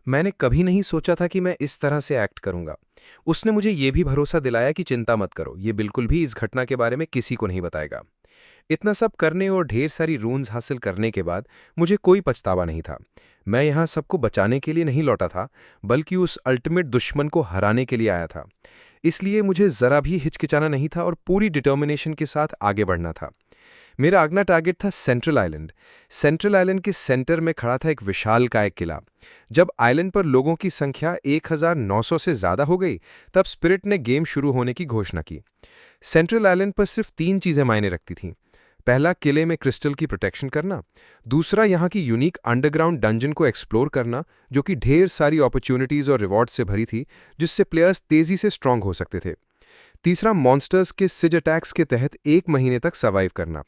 मैंने कभी नहीं सोचा था कि मैं इस तरह से एक्ट करूंगा। उसने मुझे ये भी भरोसा दिलाया कि चिंता मत करो, ये बिल्कुल भी इस घटना के बारे में किसी को नहीं बताएगा। इतना सब करने और ढेर सारी रून्स हासिल करने के बाद मुझे कोई पछतावा नहीं था। मैं यहाँ सबको बचाने के लिए नहीं लौटा था, बल्कि उस अल्टीमेट दुश्मन को हराने के लिए आया था। इसलिए मुझे ज़रा भी हिचकिचाना नहीं था और पूरी डिटर्मिनेशन के साथ आगे बढ़ना था। मेरा अगला टारगेट था सेंट्रल आइलैंड। सेंट्रल आइलैंड के सेंटर में खड़ा था एक विशालकाय किला। जब आइलैंड पर लोगों की संख्या 1900 से ज़्यादा हो गई, तब स्पिरिट ने गेम शुरू होने की घोषणा की। सेंट्रल आइलैंड पर सिर्फ 3 चीज़ें मायने रखती थीं। पहला, किले में क्रिस्टल की प्रोटेक्शन करना। दूसरा, यहाँ की यूनिक अंडरग्राउंड डंजन को एक्सप्लोर करना, जो कि ढेर सारी अपॉर्चुनिटीज़ और रिवॉर्ड से भरी थी, जिससे प्लेयर्स तेज़ी से स्ट्रांग हो सकते थे। तीसरा, मॉन्स्टर्स के सिज अटैक्स के तहत 1 महीने तक सर्वाइव करना।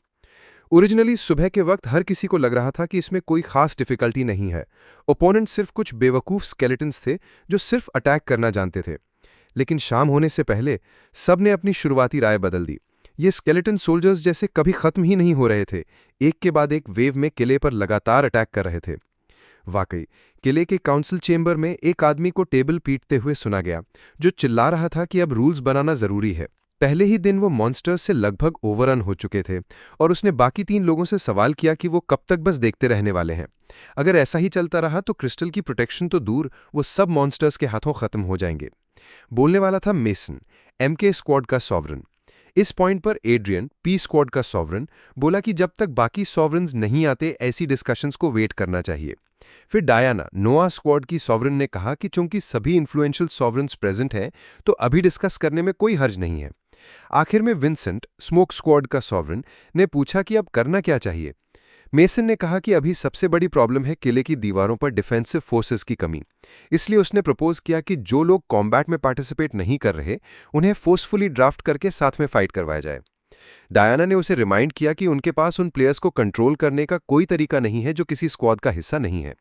ओरिजिनली सुबह के वक्त हर किसी को लग रहा था कि इसमें कोई खास डिफिकल्टी नहीं है। ओपोनेंट सिर्फ कुछ बेवकूफ़ स्केलेटन्स थे जो सिर्फ अटैक करना जानते थे। लेकिन शाम होने से पहले सब ने अपनी शुरुआती राय बदल दी। ये स्केलेटन सोल्जर्स जैसे कभी खत्म ही नहीं हो रहे थे, एक के बाद एक वेव में किले पर लगातार अटैक कर रहे थे। वाकई, किले के काउंसिल चेंबर में एक आदमी को टेबल पीटते हुए सुना गया, जो चिल्ला रहा था कि अब रूल्स बनाना जरूरी है। पहले ही दिन वो मॉन्स्टर्स से लगभग ओवररन हो चुके थे और उसने बाकी 3 लोगों से सवाल किया कि वो कब तक बस देखते रहने वाले हैं। अगर ऐसा ही चलता रहा तो क्रिस्टल की प्रोटेक्शन तो दूर, वो सब मॉन्स्टर्स के हाथों खत्म हो जाएंगे। बोलने वाला था मेसन, एमके स्क्वाड का सॉवरन। इस पॉइंट पर एड्रियन, पी स्क्वाड का सॉवरन, बोला कि जब तक बाकी सॉवरन्स नहीं आते ऐसी डिस्कशंस को वेट करना चाहिए। फिर डायना, नोआ स्क्वाड की सॉवरन, ने कहा कि चूंकि सभी इन्फ्लुएंशियल सॉवरन्स प्रेजेंट हैं तो अभी डिस्कस करने में कोई हर्ज नहीं है। आखिर में विंसेंट, स्मोक स्क्वाड का सॉवरन, ने पूछा कि अब करना क्या चाहिए। मेसन ने कहा कि अभी सबसे बड़ी प्रॉब्लम है किले की दीवारों पर डिफेंसिव फोर्सेस की कमी। इसलिए उसने प्रपोज किया कि जो लोग कॉम्बैट में पार्टिसिपेट नहीं कर रहे, उन्हें फोर्सफुली ड्राफ्ट करके साथ में फाइट करवाया जाए। डायना ने उसे रिमाइंड किया कि उनके पास उन प्लेयर्स को कंट्रोल करने का कोई तरीका नहीं है जो किसी स्क्वाड का हिस्सा नहीं है।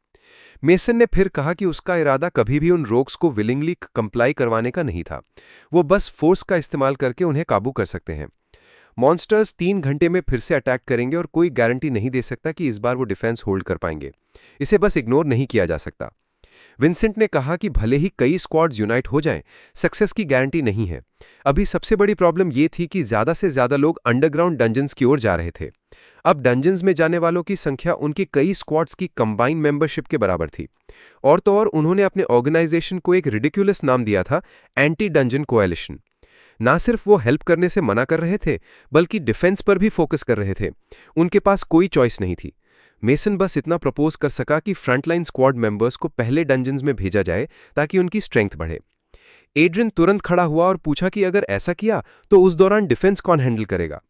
मेसन ने फिर कहा कि उसका इरादा कभी भी उन रोग्स को विलिंगली कंप्लाई करवाने का नहीं था। वो बस फोर्स का इस्तेमाल करके उन्हें काबू कर सकते हैं। मॉन्स्टर्स 3 घंटे में फिर से अटैक करेंगे और कोई गारंटी नहीं दे सकता कि इस बार वो डिफेंस होल्ड कर पाएंगे। इसे बस इग्नोर नहीं किया जा सकता। विंसेंट ने कहा कि भले ही कई स्क्वाड्स यूनाइट हो जाएं, सक्सेस की गारंटी नहीं है। अभी सबसे बड़ी प्रॉब्लम यह थी कि ज्यादा से ज्यादा लोग अंडरग्राउंड डंजन्स की ओर जा रहे थे। अब डंजन्स में जाने वालों की संख्या उनके कई स्क्वाड्स की कंबाइंड मेंबरशिप के बराबर थी। और तो और उन्होंने अपने ऑर्गेनाइजेशन को एक रिडिक्यूलस नाम दिया था, एंटी डंजन कोएलिशन। ना सिर्फ वो हेल्प करने से मना कर रहे थे, बल्कि डिफेंस पर भी फोकस कर रहे थे। उनके पास कोई चॉइस नहीं थी। मेसन बस इतना प्रपोज कर सका कि फ्रंटलाइन स्क्वाड मेंबर्स को पहले डंजन्स में भेजा जाए ताकि उनकी स्ट्रेंथ बढ़े। एड्रियन तुरंत खड़ा हुआ और पूछा कि अगर ऐसा किया तो उस दौरान डिफेंस कौन हैंडल करेगा।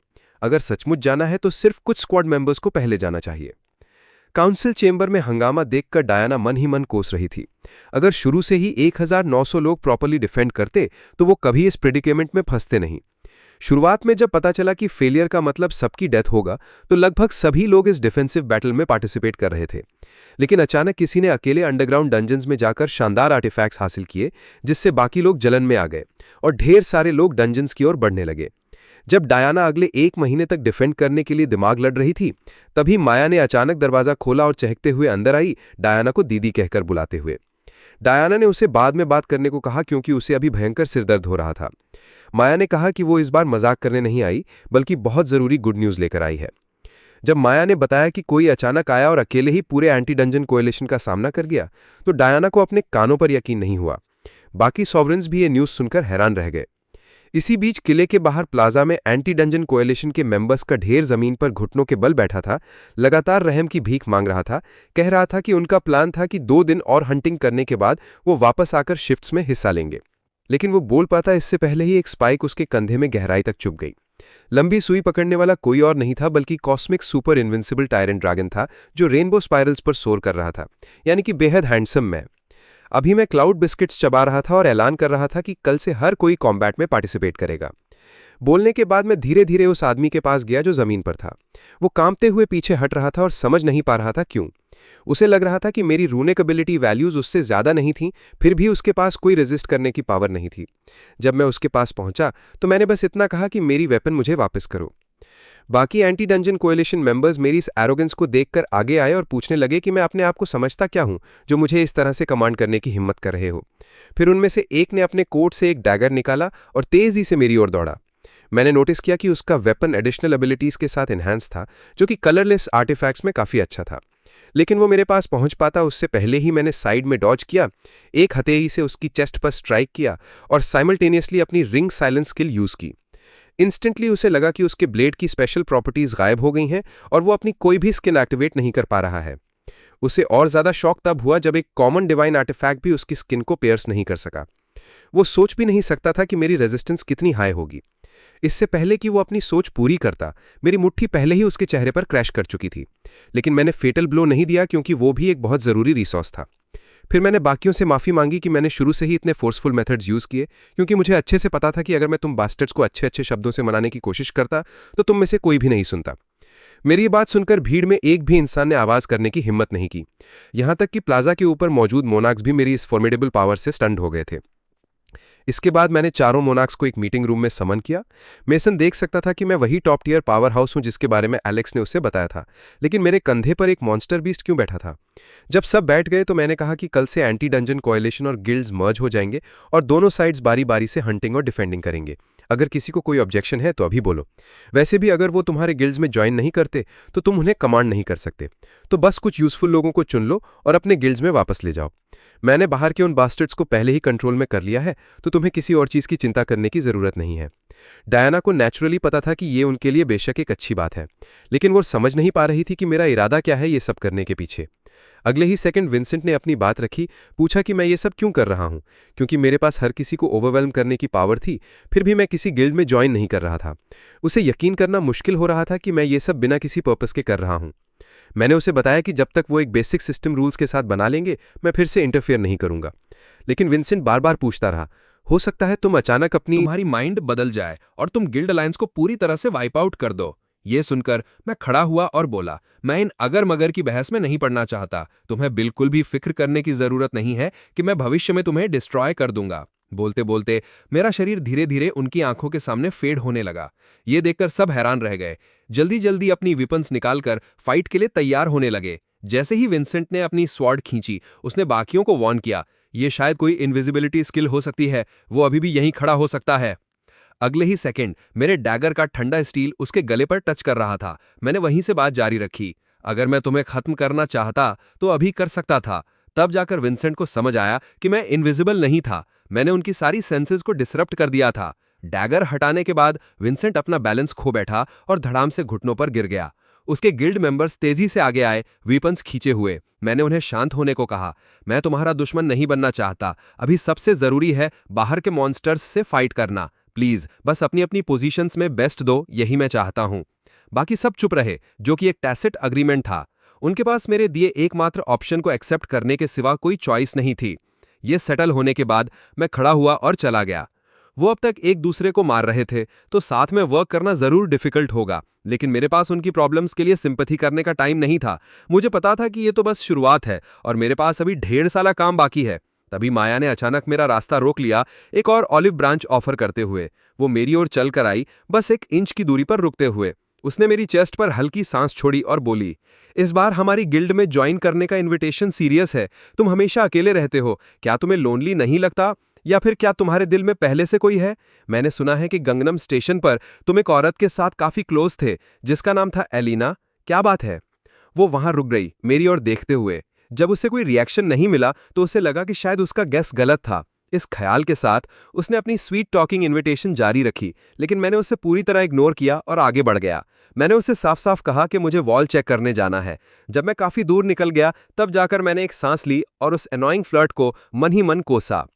अगर सचमुच जाना है तो सिर्फ कुछ स्क्वाड मेंबर्स को पहले जाना चाहिए। काउंसिल चेंबर में हंगामा देखकर डायना मन ही मन कोस रही थी। अगर शुरू से ही 1900 लोग प्रॉपर्ली डिफेंड करते तो वो कभी इस प्रेडिकेमेंट में फंसते नहीं। शुरुआत में जब पता चला कि फेलियर का मतलब सबकी डेथ होगा, तो लगभग सभी लोग इस डिफेंसिव बैटल में पार्टिसिपेट कर रहे थे। लेकिन अचानक किसी ने अकेले अंडरग्राउंड डंजन्स में जाकर शानदार आर्टिफैक्ट्स हासिल किए, जिससे बाकी लोग जलन में आ गए और ढेर सारे लोग डंजन्स की ओर बढ़ने लगे। जब डायना अगले 1 महीने तक डिफेंड करने के लिए दिमाग लड़ रही थी, तभी माया ने अचानक दरवाजा खोला और चहकते हुए अंदर आई, डायना को दीदी कहकर बुलाते हुए। डायना ने उसे बाद में बात करने को कहा क्योंकि उसे अभी भयंकर सिरदर्द हो रहा था। माया ने कहा कि वो इस बार मजाक करने नहीं आई, बल्कि बहुत जरूरी गुड न्यूज लेकर आई है। जब माया ने बताया कि कोई अचानक आया और अकेले ही पूरे एंटी डंजन कोएलिशन का सामना कर गया, तो डायना को अपने कानों पर यकीन नहीं हुआ। बाकी सॉवरेंस भी ये न्यूज सुनकर हैरान रह गए। इसी बीच किले के बाहर प्लाजा में एंटी डंजन कोएलिशन के मेंबर्स का ढेर जमीन पर घुटनों के बल बैठा था, लगातार रहम की भीख मांग रहा था। कह रहा था कि उनका प्लान था कि 2 दिन और हंटिंग करने के बाद वो वापस आकर शिफ्ट्स में हिस्सा लेंगे। लेकिन वो बोल पाता इससे पहले ही एक स्पाइक उसके कंधे में गहराई तक चुभ गई। लंबी सुई पकड़ने वाला कोई और नहीं था बल्कि cosmic super invincible tyrant dragon था, जो रेनबो स्पाइरल्स पर सोर कर रहा था, यानी कि बेहद हैंडसम मैं। अभी मैं क्लाउड बिस्किट्स चबा रहा था और ऐलान कर रहा था कि कल से हर कोई कॉम्बैट में पार्टिसिपेट करेगा। बोलने के बाद मैं धीरे धीरे उस आदमी के पास गया जो जमीन पर था। वो कांपते हुए पीछे हट रहा था और समझ नहीं पा रहा था क्यों। उसे लग रहा था कि मेरी रूनिक एबिलिटी वैल्यूज उससे ज्यादा नहीं थी, फिर भी उसके पास कोई रेजिस्ट करने की पावर नहीं थी। जब मैं उसके पास पहुंचा तो मैंने बस इतना कहा कि मेरी वेपन मुझे वापस करो। बाकी एंटी डंजन कोएलिशन मेंबर्स मेरी इस एरोगेंस को देखकर आगे आए और पूछने लगे कि मैं अपने आप को समझता क्या हूं जो मुझे इस तरह से कमांड करने की हिम्मत कर रहे हो। फिर उनमें से एक ने अपने कोट से एक डैगर निकाला और तेजी से मेरी ओर दौड़ा। मैंने नोटिस किया कि उसका वेपन एडिशनल एबिलिटीज के साथ एनहांस था, जो कि कलरलेस आर्टिफैक्ट्स में काफ़ी अच्छा था। लेकिन वो मेरे पास पहुंच पाता उससे पहले ही मैंने साइड में डॉज किया, एक हथेली से उसकी चेस्ट पर स्ट्राइक किया और साइमल्टेनियसली अपनी रिंग साइलेंस स्किल यूज़ की। इंस्टेंटली उसे लगा कि उसके ब्लेड की स्पेशल प्रॉपर्टीज गायब हो गई हैं और वो अपनी कोई भी स्किल एक्टिवेट नहीं कर पा रहा है। उसे और ज़्यादा शॉक तब हुआ जब एक कॉमन डिवाइन आर्टिफैक्ट भी उसकी स्किन को पियर्स नहीं कर सका। वो सोच भी नहीं सकता था कि मेरी रेजिस्टेंस कितनी हाई होगी। इससे पहले कि वो अपनी सोच पूरी करता, मेरी मुट्ठी पहले ही उसके चेहरे पर क्रैश कर चुकी थी। लेकिन मैंने फेटल ब्लो नहीं दिया क्योंकि वो भी एक बहुत ज़रूरी रिसोर्स था। फिर मैंने बाकियों से माफ़ी मांगी कि मैंने शुरू से ही इतने फोर्सफुल मेथड्स यूज़ किए, क्योंकि मुझे अच्छे से पता था कि अगर मैं तुम बास्टर्ड्स को अच्छे अच्छे शब्दों से मनाने की कोशिश करता तो तुम में से कोई भी नहीं सुनता। मेरी ये बात सुनकर भीड़ में एक भी इंसान ने आवाज़ करने की हिम्मत नहीं की। यहाँ तक कि प्लाजा के ऊपर मौजूद मोनाक्स भी मेरी इस फॉर्मिडेबल पावर से स्टंड हो गए थे। इसके बाद मैंने चारों मोनाक्स को एक मीटिंग रूम में समन किया। मेसन देख सकता था कि मैं वही टॉप टियर पावर हाउस हूं जिसके बारे में एलेक्स ने उसे बताया था, लेकिन मेरे कंधे पर एक मॉन्स्टर बीस्ट क्यों बैठा था? जब सब बैठ गए तो मैंने कहा कि कल से एंटी डंजन कोएलिशन और गिल्ड्स मर्ज हो जाएंगे और दोनों साइड्स बारी बारी से हंटिंग और डिफेंडिंग करेंगे। अगर किसी को कोई ऑब्जेक्शन है तो अभी बोलो। वैसे भी अगर वो तुम्हारे गिल्ड्स में ज्वाइन नहीं करते तो तुम उन्हें कमांड नहीं कर सकते, तो बस कुछ यूजफुल लोगों को चुन लो और अपने गिल्ड्स में वापस ले जाओ। मैंने बाहर के उन बास्टर्ड्स को पहले ही कंट्रोल में कर लिया है, तो तुम्हें किसी और चीज़ की चिंता करने की ज़रूरत नहीं है। डायना को नेचुरली पता था कि ये उनके लिए बेशक एक अच्छी बात है, लेकिन वो समझ नहीं पा रही थी कि मेरा इरादा क्या है ये सब करने के पीछे। अगले ही सेकंड विंसेंट ने अपनी बात रखी, पूछा कि मैं ये सब क्यों कर रहा हूँ। क्योंकि मेरे पास हर किसी को ओवरवेल्म करने की पावर थी, फिर भी मैं किसी गिल्ड में ज्वाइन नहीं कर रहा था। उसे यकीन करना मुश्किल हो रहा था कि मैं ये सब बिना किसी पर्पस के कर रहा हूँ। मैंने उसे बताया कि जब तक वो एक बेसिक सिस्टम रूल्स के साथ बना लेंगे, मैं फिर से इंटरफेयर नहीं करूंगा। लेकिन विंसेंट बार बार पूछता रहा, हो सकता है तुम अचानक अपनी तुम्हारी माइंड बदल जाए और तुम गिल्ड अलायंस को पूरी तरह से वाइप आउट कर दो। ये सुनकर मैं खड़ा हुआ और बोला, मैं इन अगर मगर की बहस में नहीं पड़ना चाहता। तुम्हें बिल्कुल भी फिक्र करने की जरूरत नहीं है कि मैं भविष्य में तुम्हें डिस्ट्रॉय कर दूंगा। बोलते बोलते मेरा शरीर धीरे धीरे उनकी आंखों के सामने फेड होने लगा। ये देखकर सब हैरान रह गए। जल्दी जल्दी अपनी विपन्स निकालकर फाइट के लिए तैयार होने लगे। जैसे ही विंसेंट ने अपनी स्वॉर्ड खींची, उसने बाकियों को वार्न किया, ये शायद कोई इनविजिबिलिटी स्किल हो सकती है, वो अभी भी यहीं खड़ा हो सकता है। अगले ही सेकंड मेरे डैगर का ठंडा स्टील उसके गले पर टच कर रहा था। मैंने वहीं से बात जारी रखी, अगर मैं तुम्हें खत्म करना चाहता तो अभी कर सकता था। तब जाकर विंसेंट को समझ आया कि मैं इनविजिबल नहीं था, मैंने उनकी सारी सेंसेस को डिसरप्ट कर दिया था। डैगर हटाने के बाद विंसेंट अपना बैलेंस खो बैठा और धड़ाम से घुटनों पर गिर गया। उसके गिल्ड मेंबर्स तेजी से आगे आए, वीपन्स खींचे हुए। मैंने उन्हें शांत होने को कहा, मैं तुम्हारा दुश्मन नहीं बनना चाहता, अभी सबसे जरूरी है बाहर के मॉन्स्टर्स से फाइट करना। प्लीज बस अपनी अपनी पोजीशंस में बेस्ट दो, यही मैं चाहता हूं। बाकी सब चुप रहे, जो कि एक टैसिट अग्रीमेंट था। उनके पास मेरे दिए एकमात्र ऑप्शन को एक्सेप्ट करने के सिवा कोई चॉइस नहीं थी। ये सेटल होने के बाद मैं खड़ा हुआ और चला गया। वो अब तक एक दूसरे को मार रहे थे, तो साथ में वर्क करना जरूर डिफिकल्ट होगा, लेकिन मेरे पास उनकी प्रॉब्लम्स के लिए सिंपैथी करने का टाइम नहीं था। मुझे पता था कि ये तो बस शुरुआत है और मेरे पास अभी ढेर सारा काम बाकी है। तभी माया ने अचानक मेरा रास्ता रोक लिया, एक और ऑलिव ब्रांच ऑफर करते हुए। वो मेरी ओर चल कर आई, बस 1 इंच की दूरी पर रुकते हुए। उसने मेरी चेस्ट पर हल्की सांस छोड़ी और बोली, इस बार हमारी गिल्ड में ज्वाइन करने का इनविटेशन सीरियस है। तुम हमेशा अकेले रहते हो, क्या तुम्हें लोनली नहीं लगता? या फिर क्या तुम्हारे दिल में पहले से कोई है? मैंने सुना है कि गंगनम स्टेशन पर तुम एक औरत के साथ काफी क्लोज थे जिसका नाम था एलिना, क्या बात है? वो वहां रुक गई, मेरी ओर देखते हुए। जब उसे कोई रिएक्शन नहीं मिला तो उसे लगा कि शायद उसका गेस गलत था। इस ख्याल के साथ उसने अपनी स्वीट टॉकिंग इनविटेशन जारी रखी, लेकिन मैंने उसे पूरी तरह इग्नोर किया और आगे बढ़ गया। मैंने उसे साफ साफ कहा कि मुझे वॉल चेक करने जाना है। जब मैं काफी दूर निकल गया तब जाकर मैंने एक सांस ली और उस एनॉइंग फ्लर्ट को मन ही मन कोसा।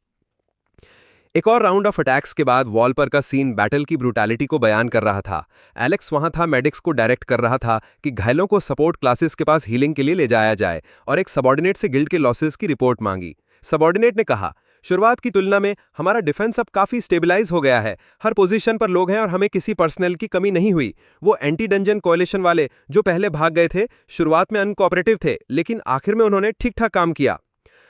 एक और राउंड ऑफ अटैक्स के बाद वॉल पर का सीन बैटल की ब्रूटैलिटी को बयान कर रहा था। एलेक्स वहां था, मेडिक्स को डायरेक्ट कर रहा था कि घायलों को सपोर्ट क्लासेस के पास हीलिंग के लिए ले जाया जाए, और एक सबॉर्डिनेट से गिल्ड के लॉसेस की रिपोर्ट मांगी। सबॉर्डिनेट ने कहा, शुरुआत की तुलना में हमारा डिफेंस अब काफी स्टेबलाइज हो गया है, हर पोजीशन पर लोग हैं और हमें किसी पर्सनल की कमी नहीं हुई। वो एंटी डंजन कोएलिशन वाले जो पहले भाग गए थे, शुरुआत में अनकोऑपरेटिव थे, लेकिन आखिर में उन्होंने ठीक ठाक काम किया।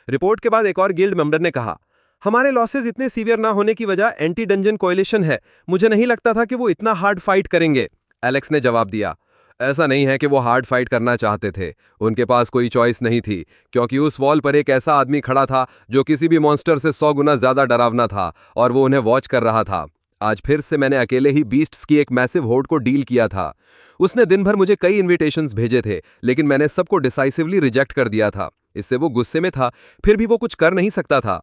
रिपोर्ट के बाद एक और गिल्ड मेंबर ने कहा, हमारे लॉसेस इतने सीवियर ना होने की वजह एंटी डंजन कोएलिशन है। मुझे नहीं लगता था कि वो इतना हार्ड फाइट करेंगे। एलेक्स ने जवाब दिया। ऐसा नहीं है कि वो हार्ड फाइट करना चाहते थे, उनके पास कोई चॉइस नहीं थी, क्योंकि उस वॉल पर एक ऐसा आदमी खड़ा था जो किसी भी मॉन्स्टर से 100 गुना ज्यादा डरावना था, और वो उन्हें वॉच कर रहा था। आज फिर से मैंने अकेले ही बीस्ट्स की एक मैसिव होड़ को डील किया था। उसने दिन भर मुझे कई इन्विटेशंस भेजे थे, लेकिन मैंने सबको डिसाइसिवली रिजेक्ट कर दिया था। इससे वो गुस्से में था, फिर भी वो कुछ कर नहीं सकता था।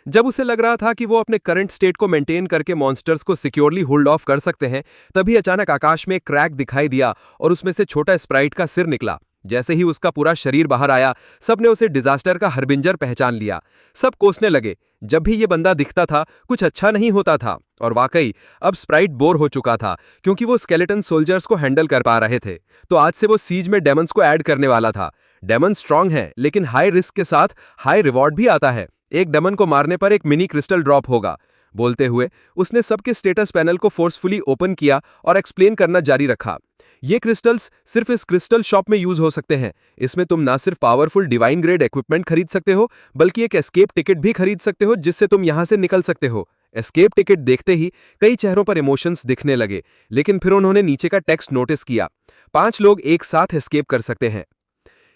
जब उसे लग रहा था कि वो अपने करंट स्टेट को मेंटेन करके मॉन्स्टर्स को सिक्योरली होल्ड ऑफ कर सकते हैं, तभी अचानक आकाश में एक क्रैक दिखाई दिया और उसमें से छोटा स्प्राइट का सिर निकला। जैसे ही उसका पूरा शरीर बाहर आया, सबने उसे डिजास्टर का हरबिंजर पहचान लिया। सब कोसने लगे। जब भी ये बंदा दिखता था, कुछ अच्छा नहीं होता था। और वाकई अब स्प्राइट बोर हो चुका था, क्योंकि वो स्केलेटन सोल्जर्स को हैंडल कर पा रहे थे। तो आज से वो सीज में डेमन्स को ऐड करने वाला था। डेमन स्ट्रांग है, लेकिन हाई रिस्क के साथ हाई रिवॉर्ड भी आता है। एक डेमन को मारने पर एक मिनी क्रिस्टल ड्रॉप होगा। बोलते हुए उसने सबके स्टेटस पैनल को फोर्सफुली ओपन किया और एक्सप्लेन करना जारी रखा। ये क्रिस्टल्स सिर्फ इस क्रिस्टल शॉप में यूज हो सकते हैं। इसमें तुम ना सिर्फ पावरफुल डिवाइन ग्रेड इक्विपमेंट खरीद सकते हो, बल्कि एक एस्केप टिकट भी खरीद सकते हो, जिससे तुम यहां से निकल सकते हो। एस्केप टिकट देखते ही कई चेहरों पर इमोशंस दिखने लगे, लेकिन फिर उन्होंने नीचे का टेक्स्ट नोटिस किया। 5 लोग एक साथ एस्केप कर सकते हैं।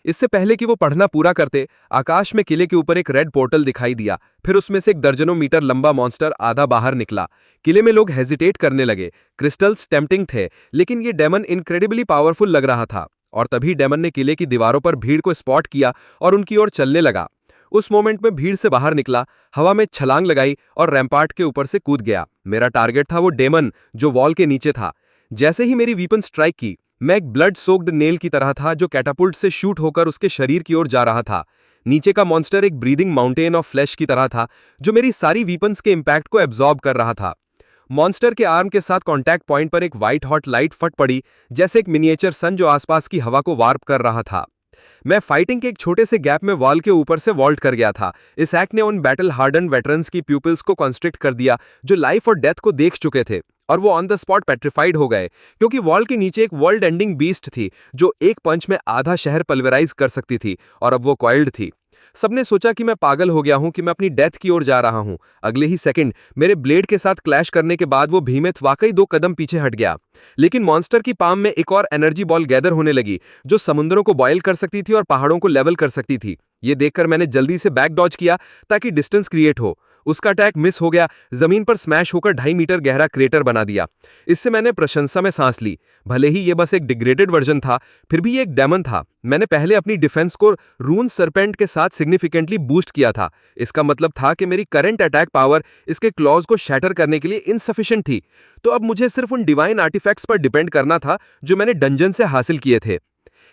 इससे पहले कि वो पढ़ना पूरा करते, आकाश में किले के ऊपर एक रेड पोर्टल दिखाई दिया। फिर उसमें से एक दर्जनों मीटर लंबा मॉन्स्टर आधा बाहर निकला। किले में लोग हेजिटेट करने लगे। क्रिस्टल्स टेम्पटिंग थे, लेकिन ये डेमन इनक्रेडिबली पावरफुल लग रहा था। और तभी डेमन ने किले की दीवारों पर भीड़ को स्पॉट किया और उनकी ओर चलने लगा। उस मोमेंट में भीड़ से बाहर निकला, हवा में छलांग लगाई और रैम्पार्ट के ऊपर से कूद गया। मेरा टारगेट था वो डेमन जो वॉल के नीचे था। जैसे ही मेरी वीपन स्ट्राइक की, मैं एक ब्लड सोक्ड नेल की तरह था जो कैटापुल्ट से शूट होकर उसके शरीर की ओर जा रहा था। नीचे का मॉन्स्टर एक ब्रीदिंग माउंटेन ऑफ फ्लैश की तरह था जो मेरी सारी वीपन्स के इंपैक्ट को एब्जॉर्ब कर रहा था। मॉन्स्टर के आर्म के साथ कॉन्टैक्ट पॉइंट पर एक व्हाइट हॉट लाइट फट पड़ी, जैसे एक मिनिएचर सन जो आसपास की हवा को वार्प कर रहा था। मैं फाइटिंग के एक छोटे से गैप में वॉल के ऊपर से वॉल्ट कर गया था। इस एक्ट ने उन बैटल हार्डन वेटरन्स की प्यूपिल्स को कॉन्स्ट्रिक्ट कर दिया जो लाइफ और डेथ को देख चुके थे, और वो ऑन द स्पॉट पेट्रिफाइड हो गए, क्योंकि वॉल के नीचे एक वर्ल्ड एंडिंग बीस्ट थी जो एक पंच में आधा शहर पल्वराइज कर सकती थी, और अब वो कॉइल्ड थी। सबने सोचा कि मैं पागल हो गया हूं, कि मैं अपनी डेथ की ओर जा रहा हूं। अगले ही सेकंड मेरे ब्लेड के साथ क्लैश करने के बाद वो भीमेथ वाकई 2 कदम पीछे हट गया। लेकिन मॉन्स्टर की पाम में एक और एनर्जी बॉल गैदर होने लगी जो समुद्रों को बॉयल कर सकती थी और पहाड़ों को लेवल कर सकती थी। ये देखकर मैंने जल्दी से बैक डॉज किया ताकि डिस्टेंस क्रिएट हो। उसका अटैक मिस हो गया, जमीन पर स्मैश होकर 2.5 मीटर गहरा क्रेटर बना दिया। इससे मैंने प्रशंसा में सांस ली। भले ही ये बस एक डिग्रेडेड वर्जन था, फिर भी ये एक डेमन था। मैंने पहले अपनी डिफेंस को रून सरपेंट के साथ सिग्निफिकेंटली बूस्ट किया था। इसका मतलब था कि मेरी करंट अटैक पावर इसके क्लॉज को शैटर करने के लिए इनसफिशिएंट थी। तो अब मुझे सिर्फ उन डिवाइन आर्टिफैक्ट्स पर डिपेंड करना था जो मैंने डंजन से हासिल किए थे।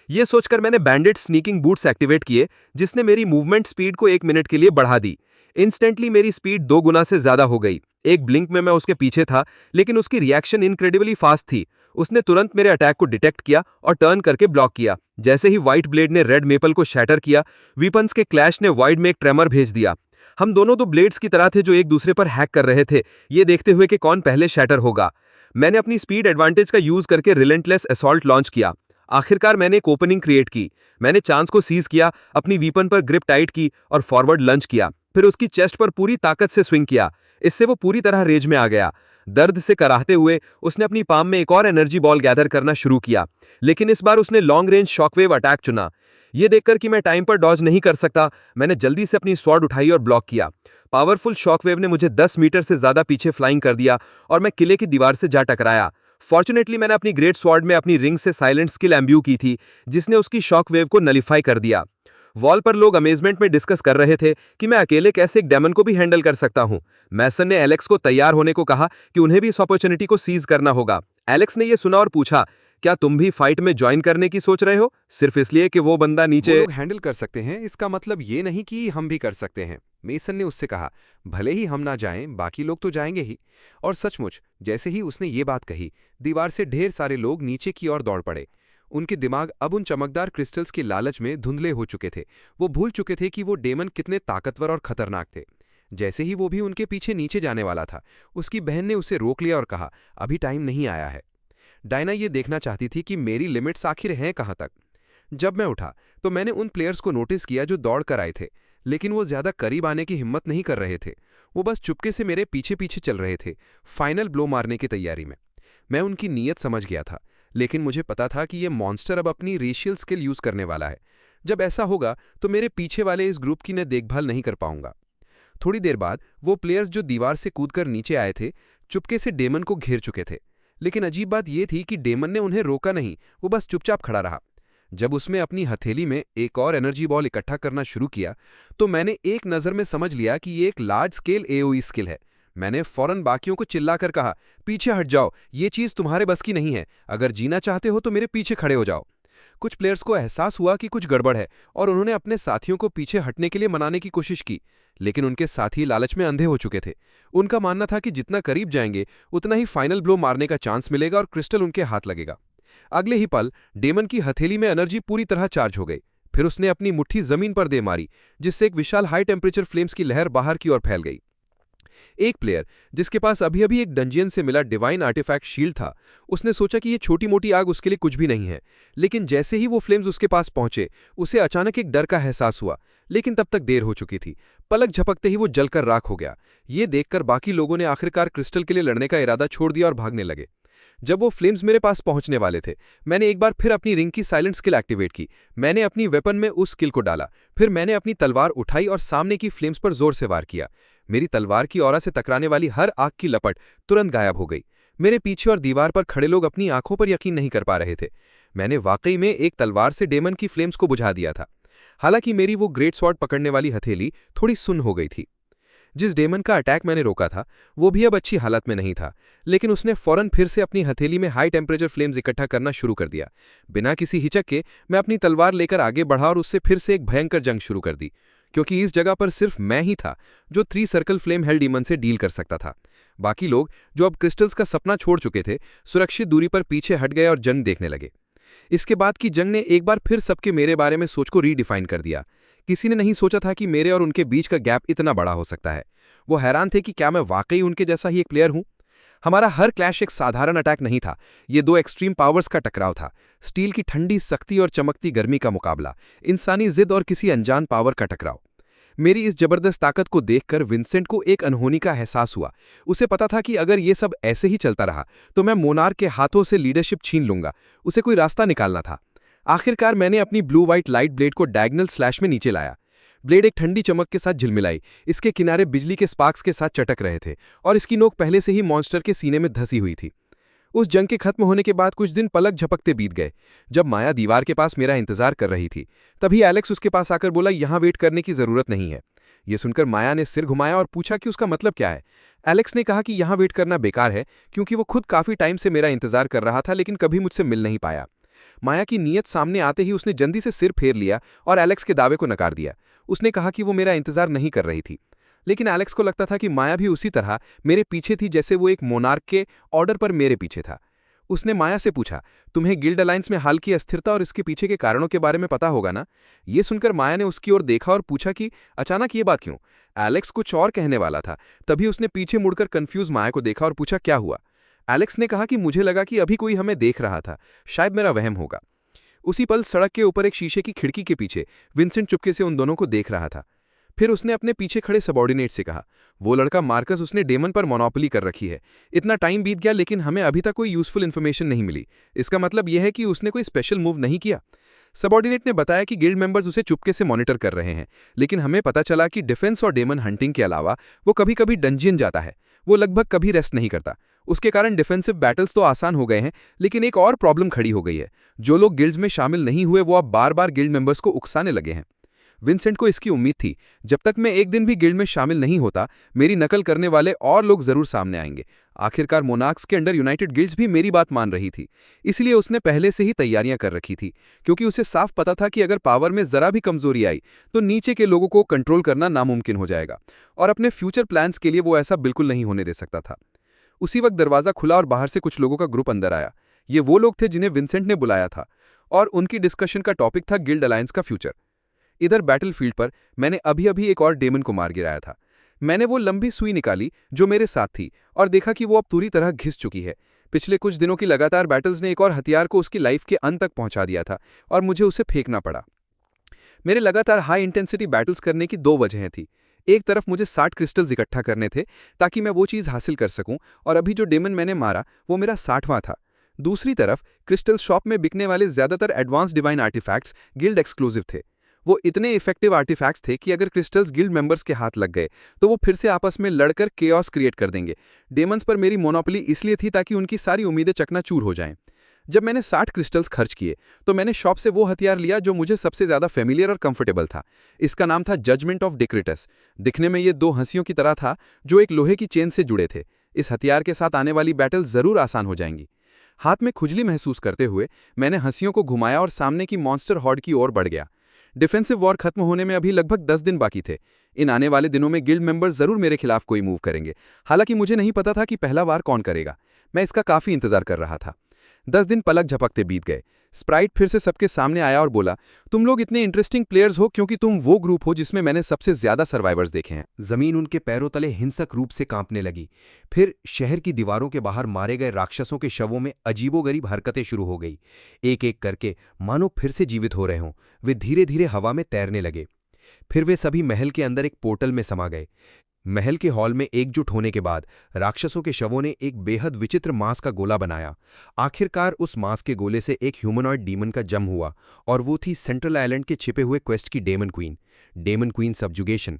ये सोचकर मैंने बैंडेड स्नीकिंग बूट्स एक्टिवेट किए, जिसने मेरी मूवमेंट स्पीड को 1 मिनट के लिए बढ़ा दी। इंस्टेंटली मेरी स्पीड 2 गुना से ज्यादा हो गई। एक ब्लिंक में मैं उसके पीछे था, लेकिन उसकी रिएक्शन इनक्रेडिबली फास्ट थी। उसने तुरंत मेरे अटैक को डिटेक्ट किया और टर्न करके ब्लॉक किया। जैसे ही व्हाइट ब्लेड ने रेड मेपल को शैटर किया, वीपन्स के क्लैश ने वाइड में एक ट्रेमर भेज दिया। हम दोनों तो ब्लेड्स की तरह थे जो एक दूसरे पर हैक कर रहे थे, ये देखते हुए कि कौन पहले शैटर होगा। मैंने अपनी स्पीड एडवांटेज का यूज करके रिलेंटलेस असॉल्ट लॉन्च किया। आखिरकार मैंने एक ओपनिंग क्रिएट की। मैंने चांस को सीज किया, अपनी वीपन पर ग्रिप टाइट की और फॉरवर्ड लंच किया। फिर उसकी चेस्ट पर पूरी ताकत से स्विंग किया। इससे वो पूरी तरह रेज में आ गया। दर्द से कराहते हुए उसने अपनी पाम में एक और एनर्जी बॉल गैदर करना शुरू किया, लेकिन इस बार उसने लॉन्ग रेंज शॉकवेव अटैक चुना। ये देखकर कि मैं टाइम पर डॉज नहीं कर सकता, मैंने जल्दी से अपनी स्वॉर्ड उठाई और ब्लॉक किया। पावरफुल शॉकवेव ने मुझे 10 मीटर से ज्यादा पीछे फ्लाइंग कर दिया और मैं किले की दीवार से जा टकराया। फॉर्चुनेटली मैंने अपनी ग्रेट स्वॉर्ड में अपनी रिंग से साइलेंट स्किल एम्ब्यू की थी, जिसने उसकी शॉक वेव को नलिफाई कर दिया। वॉल पर लोग अमेजमेंट में डिस्कस कर रहे थे कि मैं अकेले कैसे एक डेमन को भी हैंडल कर सकता हूं। मैसन ने एलेक्स को तैयार होने को कहा कि उन्हें भी इस अपॉर्चुनिटी को सीज करना होगा। एलेक्स ने यह सुना और पूछा, क्या तुम भी फाइट में ज्वाइन करने की सोच रहे हो, सिर्फ इसलिए कि वो बंदा नीचे? वो लोग हैंडल कर सकते हैं, इसका मतलब ये नहीं कि हम भी कर सकते हैं। मेसन ने उससे कहा, भले ही हम ना जाएं, बाकी लोग तो जाएंगे ही। और सचमुच जैसे ही उसने ये बात कही, दीवार से ढेर सारे लोग नीचे की ओर दौड़ पड़े। उनके दिमाग अब उन चमकदार क्रिस्टल्स की लालच में धुंधले हो चुके थे। वो भूल चुके थे कि वो डेमन कितने ताकतवर और खतरनाक थे। जैसे ही वो भी उनके पीछे नीचे जाने वाला था, उसकी बहन ने उसे रोक लिया और कहा, अभी टाइम नहीं आया है। डायना ये देखना चाहती थी कि मेरी लिमिट्स आखिर हैं कहाँ तक। जब मैं उठा तो मैंने उन प्लेयर्स को नोटिस किया जो दौड़ कर आए थे, लेकिन वो ज्यादा करीब आने की हिम्मत नहीं कर रहे थे। वो बस चुपके से मेरे पीछे पीछे चल रहे थे, फाइनल ब्लो मारने की तैयारी में। मैं उनकी नीयत समझ गया था। लेकिन मुझे पता था कि ये मॉन्स्टर अब अपनी रेशियल स्किल यूज करने वाला है। जब ऐसा होगा तो मेरे पीछे वाले इस ग्रुप की मैं देखभाल नहीं कर पाऊंगा। थोड़ी देर बाद वो प्लेयर्स जो दीवार से कूदकर नीचे आए थे, चुपके से डेमन को घेर चुके थे। लेकिन अजीब बात यह थी कि डेमन ने उन्हें रोका नहीं, वो बस चुपचाप खड़ा रहा। जब उसने अपनी हथेली में एक और एनर्जी बॉल इकट्ठा करना शुरू किया तो मैंने एक नज़र में समझ लिया कि ये एक लार्ज स्केल एओई स्किल है। मैंने फौरन बाकियों को चिल्लाकर कहा, पीछे हट जाओ, ये चीज़ तुम्हारे बस की नहीं है। अगर जीना चाहते हो तो मेरे पीछे खड़े हो जाओ। कुछ प्लेयर्स को एहसास हुआ कि कुछ गड़बड़ है और उन्होंने अपने साथियों को पीछे हटने के लिए मनाने की कोशिश की, लेकिन उनके साथी लालच में अंधे हो चुके थे। उनका मानना था कि जितना करीब जाएंगे उतना ही फाइनल ब्लो मारने का चांस मिलेगा और क्रिस्टल उनके हाथ लगेगा। अगले ही पल डेमन की हथेली में एनर्जी पूरी तरह चार्ज हो गई। फिर उसने अपनी मुट्ठी जमीन पर दे मारी, जिससे एक विशाल हाई टेम्परेचर फ्लेम्स की लहर बाहर की ओर फैल गई। एक प्लेयर जिसके पास अभी अभी एक डंजियन से मिला डिवाइन आर्टिफैक्ट शील्ड था, उसने सोचा कि ये छोटी मोटी आग उसके लिए कुछ भी नहीं है। लेकिन जैसे ही वो फ्लेम्स उसके पास पहुंचे, उसे अचानक एक डर का एहसास हुआ। लेकिन तब तक देर हो चुकी थी। पलक झपकते ही वो जलकर राख हो गया। ये देखकर बाकी लोगों ने आखिरकार क्रिस्टल के लिए लड़ने का इरादा छोड़ दिया और भागने लगे। जब वो फ्लेम्स मेरे पास पहुंचने वाले थे, मैंने एक बार फिर अपनी रिंग की साइलेंट स्किल एक्टिवेट की। मैंने अपनी वेपन में उस स्किल को डाला। फिर मैंने अपनी तलवार उठाई और सामने की फ्लेम्स पर जोर से वार किया। मेरी तलवार की ऑरा से टकराने वाली हर आग की लपट तुरंत गायब हो गई। मेरे पीछे और दीवार पर खड़े लोग अपनी आंखों पर यकीन नहीं कर पा रहे थे। मैंने वाकई में एक तलवार से डेमन की फ्लेम्स को बुझा दिया था। हालांकि मेरी वो ग्रेट स्वॉर्ड पकड़ने वाली हथेली थोड़ी सुन्न हो गई थी। जिस डेमन का अटैक मैंने रोका था, वो भी अब अच्छी हालत में नहीं था, लेकिन उसने फौरन फिर से अपनी हथेली में हाई टेम्परेचर फ्लेम्स इकट्ठा करना शुरू कर दिया। बिना किसी हिचक के मैं अपनी तलवार लेकर आगे बढ़ा और उससे फिर से एक भयंकर जंग शुरू कर दी, क्योंकि इस जगह पर सिर्फ मैं ही था जो 3 सर्कल फ्लेम हेल डीमन से डील कर सकता था। बाकी लोग, जो अब क्रिस्टल्स का सपना छोड़ चुके थे, सुरक्षित दूरी पर पीछे हट गए और जंग देखने लगे। इसके बाद की जंग ने एक बार फिर सबके मेरे बारे में सोच को रीडिफाइन कर दिया। किसी ने नहीं सोचा था कि मेरे और उनके बीच का गैप इतना बड़ा हो सकता है। वो हैरान थे कि क्या मैं वाकई उनके जैसा ही एक प्लेयर हूं। हमारा हर क्लैश एक साधारण अटैक नहीं था, ये 2 एक्सट्रीम पावर्स का टकराव था। स्टील की ठंडी सख्ती और चमकती गर्मी का मुकाबला, इंसानी जिद और किसी अनजान पावर का टकराव। मेरी इस जबरदस्त ताकत को देखकर विंसेंट को एक अनहोनी का एहसास हुआ। उसे पता था कि अगर ये सब ऐसे ही चलता रहा तो मैं मोनार्क के हाथों से लीडरशिप छीन लूंगा। उसे कोई रास्ता निकालना था। आखिरकार मैंने अपनी ब्लू व्हाइट लाइट ब्लेड को डायगनल स्लैश में नीचे लाया। ब्लेड एक ठंडी चमक के साथ झिलमिलाई। इसके किनारे बिजली के स्पार्क्स के साथ चटक रहे थे और इसकी नोक पहले से ही मॉन्स्टर के सीने में धसी हुई थी। उस जंग के खत्म होने के बाद कुछ दिन पलक झपकते बीत गए। जब माया दीवार के पास मेरा इंतजार कर रही थी, तभी एलेक्स उसके पास आकर बोला, यहां वेट करने की जरूरत नहीं है। यह सुनकर माया ने सिर घुमाया और पूछा कि उसका मतलब क्या है। एलेक्स ने कहा कि यहां वेट करना बेकार है, क्योंकि वो खुद काफी टाइम से मेरा इंतजार कर रहा था, लेकिन कभी मुझसे मिल नहीं पाया। माया की नीयत सामने आते ही उसने जल्दी से सिर फेर लिया और एलेक्स के दावे को नकार दिया। उसने कहा कि वो मेरा इंतजार नहीं कर रही थी। लेकिन एलेक्स को लगता था कि माया भी उसी तरह मेरे पीछे थी जैसे वो एक मोनार्क के ऑर्डर पर मेरे पीछे था। उसने माया से पूछा, तुम्हें गिल्ड अलायंस में हाल की अस्थिरता और इसके पीछे के कारणों के बारे में पता होगा ना? ये सुनकर माया ने उसकी ओर देखा और पूछा कि अचानक ये बात क्यों? एलेक्स कुछ और कहने वाला था, तभी उसने पीछे मुड़कर कंफ्यूज माया को देखा और पूछा, क्या हुआ? एलेक्स ने कहा कि मुझे लगा कि अभी कोई हमें देख रहा था, शायद मेरा वहम होगा। उसी पल सड़क के ऊपर एक शीशे की खिड़की के पीछे विंसेंट चुपके से उन दोनों को देख रहा था। फिर उसने अपने पीछे खड़े सबॉर्डिनेट से कहा, वो लड़का मार्कस, उसने डेमन पर मोनोपोली कर रखी है। इतना टाइम बीत गया लेकिन हमें अभी तक कोई यूजफुल इन्फॉर्मेशन नहीं मिली। इसका मतलब यह है कि उसने कोई स्पेशल मूव नहीं किया। सबॉर्डिनेट ने बताया कि गिल्ड मेंबर्स उसे चुपके से मॉनिटर कर रहे हैं, लेकिन हमें पता चला कि डिफेंस और डेमन हंटिंग के अलावा वो कभी कभी डंजियन जाता है। वो लगभग कभी रेस्ट नहीं करता। उसके कारण डिफेंसिव बैटल्स तो आसान हो गए हैं, लेकिन एक और प्रॉब्लम खड़ी हो गई है। जो लोग गिल्ड्स में शामिल नहीं हुए वो अब बार बार गिल्ड मेंबर्स को उकसाने लगे हैं। विंसेंट को इसकी उम्मीद थी, जब तक मैं एक दिन भी गिल्ड में शामिल नहीं होता, मेरी नकल करने वाले और लोग जरूर सामने आएंगे। आखिरकार मोनार्क्स के अंडर यूनाइटेड गिल्ड्स भी मेरी बात मान रही थी। इसलिए उसने पहले से ही तैयारियां कर रखी थी, क्योंकि उसे साफ पता था कि अगर पावर में जरा भी कमजोरी आई तो नीचे के लोगों को कंट्रोल करना नामुमकिन हो जाएगा, और अपने फ्यूचर प्लान्स के लिए वो ऐसा बिल्कुल नहीं होने दे सकता था। उसी वक्त दरवाजा खुला और बाहर से कुछ लोगों का ग्रुप अंदर आया। ये वो लोग थे जिन्हें विंसेंट ने बुलाया था, और उनकी डिस्कशन का टॉपिक था गिल्ड अलायंस का फ्यूचर। इधर बैटलफील्ड पर मैंने अभी अभी एक और डेमन को मार गिराया था। मैंने वो लंबी सुई निकाली जो मेरे साथ थी और देखा कि वो अब पूरी तरह घिस चुकी है। पिछले कुछ दिनों की लगातार बैटल्स ने एक और हथियार को उसकी लाइफ के अंत तक पहुंचा दिया था और मुझे उसे फेंकना पड़ा। मेरे लगातार हाई इंटेंसिटी बैटल्स करने की 2 वजहें थी। एक तरफ मुझे 60 क्रिस्टल्स इकट्ठा करने थे ताकि मैं वो चीज़ हासिल कर सकूं, और अभी जो डेमन मैंने मारा वो मेरा 60वां था। दूसरी तरफ क्रिस्टल शॉप में बिकने वाले ज्यादातर advance divine artifacts guild exclusive थे। वो इतने इफेक्टिव आर्टिफैक्ट्स थे कि अगर क्रिस्टल्स गिल्ड मेंबर्स के हाथ लग गए तो वो फिर से आपस में लड़कर केओस क्रिएट कर देंगे। डेमन्स पर मेरी मोनोपोली इसलिए थी ताकि उनकी सारी उम्मीदें चकनाचूर हो जाएं। जब मैंने 60 क्रिस्टल्स खर्च किए तो मैंने शॉप से वो हथियार लिया जो मुझे सबसे ज्यादा फेमिलियर और कंफर्टेबल था। इसका नाम था जजमेंट ऑफ डिक्रिटस। दिखने में ये दो हंसियों की तरह था जो एक लोहे की चेन से जुड़े थे। इस हथियार के साथ आने वाली बैटल जरूर आसान हो जाएंगी। हाथ में खुजली महसूस करते हुए मैंने हंसियों को घुमाया और सामने की मॉन्स्टर हॉर्ड की ओर बढ़ गया। डिफेंसिव वॉर खत्म होने में अभी लगभग 10 दिन बाकी थे। इन आने वाले दिनों में गिल्ड मेंबर्स जरूर मेरे खिलाफ कोई मूव करेंगे। हालांकि मुझे नहीं पता था कि पहला वार कौन करेगा। मैं इसका काफी इंतजार कर रहा था। 10 दिन पलक झपकते बीत गए। स्प्राइट फिर से सबके सामने आया और बोला, तुम लोग इतने इंटरेस्टिंग प्लेयर्स हो क्योंकि तुम वो ग्रुप हो जिसमें मैंने सबसे ज्यादा सर्वाइवर्स देखे हैं। जमीन उनके पैरों तले हिंसक रूप से कांपने लगी। फिर शहर की दीवारों के बाहर मारे गए राक्षसों के शवों में अजीबोगरीब हरकतें शुरू हो गई। एक एक करके मानो फिर से जीवित हो रहे हों, वे धीरे धीरे हवा में तैरने लगे। फिर वे सभी महल के अंदर एक पोर्टल में समा गए। महल के हॉल में एकजुट होने के बाद राक्षसों के शवों ने एक बेहद विचित्र मांस का गोला बनाया। आखिरकार उस मांस के गोले से एक ह्यूमनॉइड डीमन का जन्म हुआ और वो थी सेंट्रल आइलैंड के छिपे हुए क्वेस्ट की डेमन क्वीन सब्जुगेशन।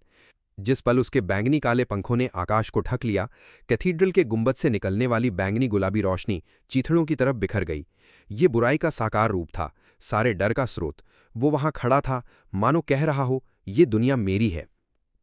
जिस पल उसके बैंगनी काले पंखों ने आकाश को ढक लिया, कैथीड्रल के गुंबद से निकलने वाली बैंगनी गुलाबी रोशनी चीथड़ों की तरफ बिखर गई। ये बुराई का साकार रूप था, सारे डर का स्रोत। वो वहां खड़ा था, मानो कह रहा हो, ये दुनिया मेरी है।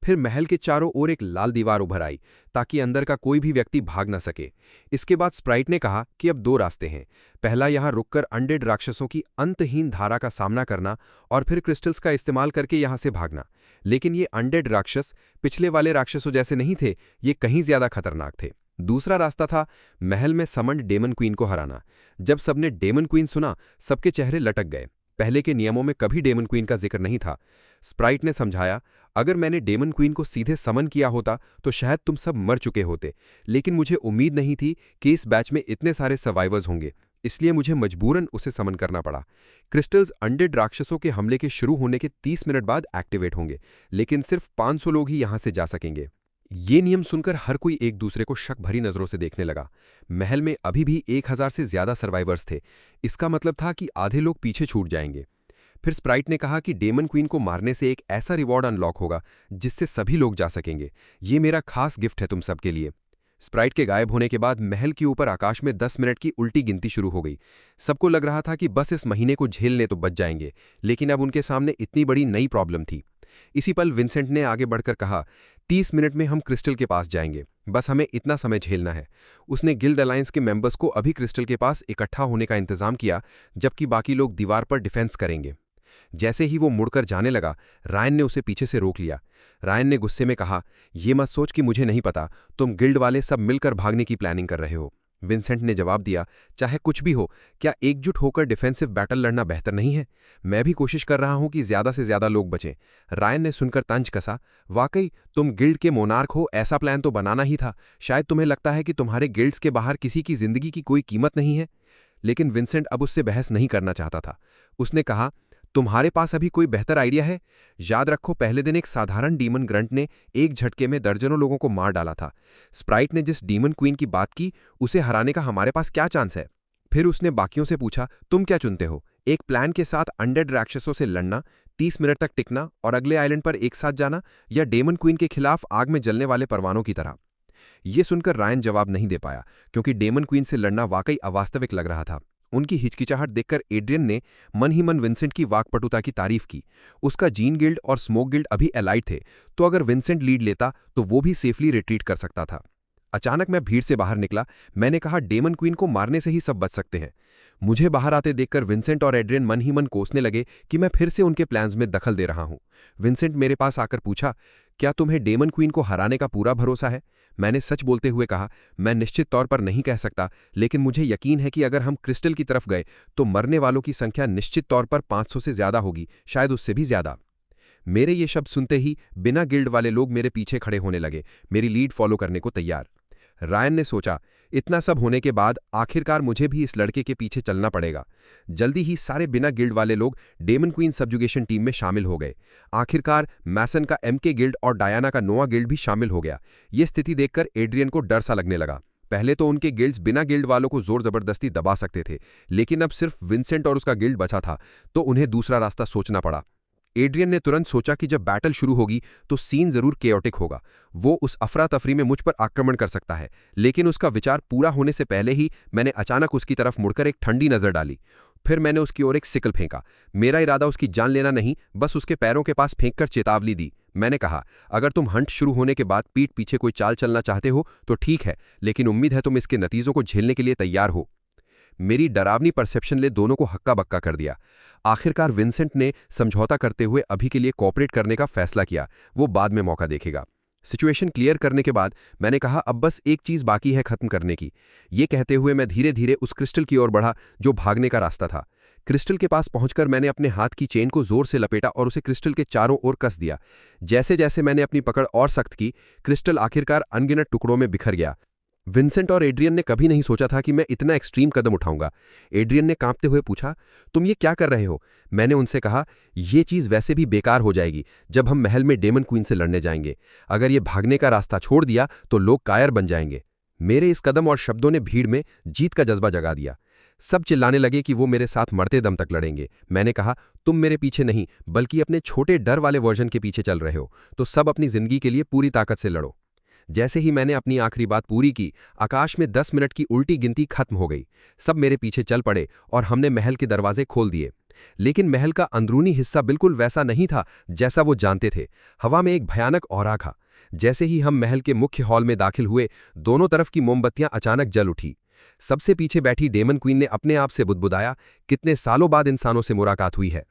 फिर महल के चारों ओर एक लाल दीवार उभर आई ताकि अंदर का कोई भी व्यक्ति भाग न सके। इसके बाद स्प्राइट ने कहा कि अब 2 रास्ते हैं। पहला, यहां रुककर अनडेड राक्षसों की अंतहीन धारा का सामना करना और फिर क्रिस्टल्स का इस्तेमाल करके यहां से भागना। लेकिन ये अनडेड राक्षस पिछले वाले राक्षसों जैसे नहीं थे, ये कहीं ज्यादा खतरनाक थे। दूसरा रास्ता था महल में समन्ड डेमन क्वीन को हराना। जब सबने डेमन क्वीन सुना, सबके चेहरे लटक गए। पहले के नियमों में कभी डेमन क्वीन का जिक्र नहीं था। स्प्राइट ने समझाया, अगर मैंने डेमन क्वीन को सीधे समन किया होता तो शायद तुम सब मर चुके होते, लेकिन मुझे उम्मीद नहीं थी कि इस बैच में इतने सारे सर्वाइवर्स होंगे, इसलिए मुझे मजबूरन उसे समन करना पड़ा। क्रिस्टल्स अनडेड राक्षसों के हमले के शुरू होने के 30 मिनट बाद एक्टिवेट होंगे, लेकिन सिर्फ 500 लोग ही यहां से जा सकेंगे। ये नियम सुनकर हर कोई एक दूसरे को शक भरी नजरों से देखने लगा। महल में अभी भी 1000 से ज्यादा सर्वाइवर्स थे। इसका मतलब था कि आधे लोग पीछे छूट जाएंगे। फिर स्प्राइट ने कहा कि डेमन क्वीन को मारने से एक ऐसा रिवॉर्ड अनलॉक होगा जिससे सभी लोग जा सकेंगे। ये मेरा खास गिफ्ट है तुम सबके लिए। स्प्राइट के गायब होने के बाद महल के ऊपर आकाश में 10 मिनट की उल्टी गिनती शुरू हो गई। सबको लग रहा था कि बस इस महीने को झेलने तो बच जाएंगे, लेकिन अब उनके सामने इतनी बड़ी नई प्रॉब्लम थी। इसी पल विंसेंट ने आगे बढ़कर कहा, 30 मिनट में हम क्रिस्टल के पास जाएंगे, बस हमें इतना समय झेलना है। उसने गिल्ड अलायंस के मेंबर्स को अभी क्रिस्टल के पास इकट्ठा होने का इंतजाम किया, जबकि बाकी लोग दीवार पर डिफेंस करेंगे। जैसे ही वो मुड़कर जाने लगा, रायन ने उसे पीछे से रोक लिया। रायन ने गुस्से में कहा, ये मत सोच कि मुझे नहीं पता, तुम गिल्ड वाले सब मिलकर भागने की प्लानिंग कर रहे हो। विंसेंट ने जवाब दिया, चाहे कुछ भी हो, क्या एकजुट होकर डिफेंसिव बैटल लड़ना बेहतर नहीं है? मैं भी कोशिश कर रहा हूं कि ज्यादा से ज्यादा लोग बचें। रायन ने सुनकर तंज कसा, वाकई तुम गिल्ड के मोनार्क हो, ऐसा प्लान तो बनाना ही था। शायद तुम्हें लगता है कि तुम्हारे गिल्ड्स के बाहर किसी की जिंदगी की कोई कीमत नहीं है। लेकिन विंसेंट अब उससे बहस नहीं करना चाहता था। उसने कहा, तुम्हारे पास अभी कोई बेहतर आइडिया है? याद रखो, पहले दिन एक साधारण डीमन ग्रंट ने एक झटके में दर्जनों लोगों को मार डाला था। स्प्राइट ने जिस डीमन क्वीन की बात की, उसे हराने का हमारे पास क्या चांस है? फिर उसने बाकियों से पूछा, तुम क्या चुनते हो? एक प्लान के साथ अनडेड राक्षसों से लड़ना, 30 मिनट तक टिकना और अगले आइलैंड पर एक साथ जाना, या डेमन क्वीन के खिलाफ आग में जलने वाले परवानों की तरह? यह सुनकर रायन जवाब नहीं दे पाया, क्योंकि डेमन क्वीन से लड़ना वाकई अवास्तविक लग रहा था। उनकी हिचकिचाहट देखकर एड्रियन ने मन ही मन विंसेंट की वाकपटुता की तारीफ की। उसका जीन गिल्ड और स्मोक गिल्ड अभी एलाइड थे, तो अगर विंसेंट लीड लेता तो वो भी सेफली रिट्रीट कर सकता था। अचानक मैं भीड़ से बाहर निकला। मैंने कहा, डेमन क्वीन को मारने से ही सब बच सकते हैं। मुझे बाहर आते देखकर विंसेंट और एड्रियन मन ही मन कोसने लगे कि मैं फिर से उनके प्लान्स में दखल दे रहा हूं। विंसेंट मेरे पास आकर पूछा, क्या तुम्हें डेमन क्वीन को हराने का पूरा भरोसा है? मैंने सच बोलते हुए कहा, मैं निश्चित तौर पर नहीं कह सकता, लेकिन मुझे यकीन है कि अगर हम क्रिस्टल की तरफ गए तो मरने वालों की संख्या निश्चित तौर पर 500 से ज्यादा होगी, शायद उससे भी ज्यादा। मेरे ये शब्द सुनते ही बिना गिल्ड वाले लोग मेरे पीछे खड़े होने लगे, मेरी लीड फॉलो करने को तैयार। रायन ने सोचा, इतना सब होने के बाद आखिरकार मुझे भी इस लड़के के पीछे चलना पड़ेगा। जल्दी ही सारे बिना गिल्ड वाले लोग डेमन क्वीन सब्जुगेशन टीम में शामिल हो गए। आखिरकार मैसन का एमके गिल्ड और डायना का नोआ गिल्ड भी शामिल हो गया। ये स्थिति देखकर एड्रियन को डर सा लगने लगा। पहले तो उनके गिल्ड्स बिना गिल्ड वालों को जोर जबरदस्ती दबा सकते थे, लेकिन अब सिर्फ विंसेंट और उसका गिल्ड बचा था, तो उन्हें दूसरा रास्ता सोचना पड़ा। एड्रियन ने तुरंत सोचा कि जब बैटल शुरू होगी तो सीन जरूर केओटिक होगा। वो उस अफरा तफरी में मुझ पर आक्रमण कर सकता है, लेकिन उसका विचार पूरा होने से पहले ही मैंने अचानक उसकी तरफ मुड़कर एक ठंडी नजर डाली। फिर मैंने उसकी ओर एक सिकल फेंका। मेरा इरादा उसकी जान लेना नहीं, बस उसके पैरों के पास फेंककर चेतावनी दी। मैंने कहा, अगर तुम हंट शुरू होने के बाद पीठ पीछे कोई चाल चलना चाहते हो तो ठीक है, लेकिन उम्मीद है तुम इसके नतीजों को झेलने के लिए तैयार हो। मेरी डरावनी परसेप्शन ने दोनों को हक्का बक्का कर दिया। आखिरकार विंसेंट ने समझौता करते हुए अभी के लिए कोऑपरेट करने का फैसला किया, वो बाद में मौका देखेगा। सिचुएशन क्लियर करने के बाद मैंने कहा, अब बस एक चीज बाकी है खत्म करने की। ये कहते हुए मैं धीरे धीरे उस क्रिस्टल की ओर बढ़ा जो भागने का रास्ता था। क्रिस्टल के पास पहुंचकर मैंने अपने हाथ की चेन को जोर से लपेटा और उसे क्रिस्टल के चारों ओर कस दिया। जैसे जैसे मैंने अपनी पकड़ और सख्त की, क्रिस्टल आखिरकार अनगिनत टुकड़ों में बिखर गया। विंसेंट और एड्रियन ने कभी नहीं सोचा था कि मैं इतना एक्सट्रीम कदम उठाऊंगा। एड्रियन ने कांपते हुए पूछा, तुम ये क्या कर रहे हो? मैंने उनसे कहा, ये चीज वैसे भी बेकार हो जाएगी जब हम महल में डेमन क्वीन से लड़ने जाएंगे। अगर ये भागने का रास्ता छोड़ दिया तो लोग कायर बन जाएंगे। मेरे इस कदम और शब्दों ने भीड़ में जीत का जज्बा जगा दिया। सब चिल्लाने लगे कि वो मेरे साथ मरते दम तक लड़ेंगे। मैंने कहा, तुम मेरे पीछे नहीं बल्कि अपने छोटे डर वाले वर्जन के पीछे चल रहे हो, तो सब अपनी जिंदगी के लिए पूरी ताकत से लड़ो। जैसे ही मैंने अपनी आखिरी बात पूरी की, आकाश में 10 मिनट की उल्टी गिनती खत्म हो गई। सब मेरे पीछे चल पड़े और हमने महल के दरवाजे खोल दिए। लेकिन महल का अंदरूनी हिस्सा बिल्कुल वैसा नहीं था जैसा वो जानते थे। हवा में एक भयानक औरा था। जैसे ही हम महल के मुख्य हॉल में दाखिल हुए, दोनों तरफ की मोमबत्तियां अचानक जल उठी। सबसे पीछे बैठी डेमन क्वीन ने अपने आप से बुदबुदाया, कितने सालों बाद इंसानों से मुलाकात हुई है।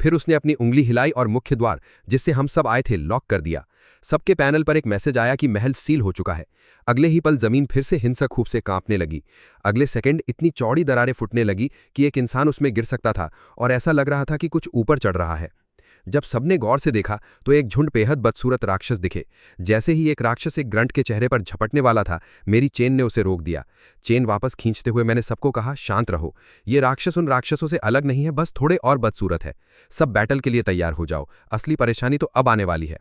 फिर उसने अपनी उंगली हिलाई और मुख्य द्वार, जिससे हम सब आए थे, लॉक कर दिया। सबके पैनल पर एक मैसेज आया कि महल सील हो चुका है। अगले ही पल जमीन फिर से हिंसक रूप से कांपने लगी। अगले सेकंड इतनी चौड़ी दरारें फुटने लगी कि एक इंसान उसमें गिर सकता था और ऐसा लग रहा था कि कुछ ऊपर चढ़ रहा है। जब सबने गौर से देखा तो एक झुंड बेहद बदसूरत राक्षस दिखे। जैसे ही एक राक्षस एक ग्रंट के चेहरे पर झपटने वाला था, मेरी चेन ने उसे रोक दिया। चेन वापस खींचते हुए मैंने सबको कहा, शांत रहो। ये राक्षस उन राक्षसों से अलग नहीं है, बस थोड़े और बदसूरत है। सब बैटल के लिए तैयार हो जाओ, असली परेशानी तो अब आने वाली है।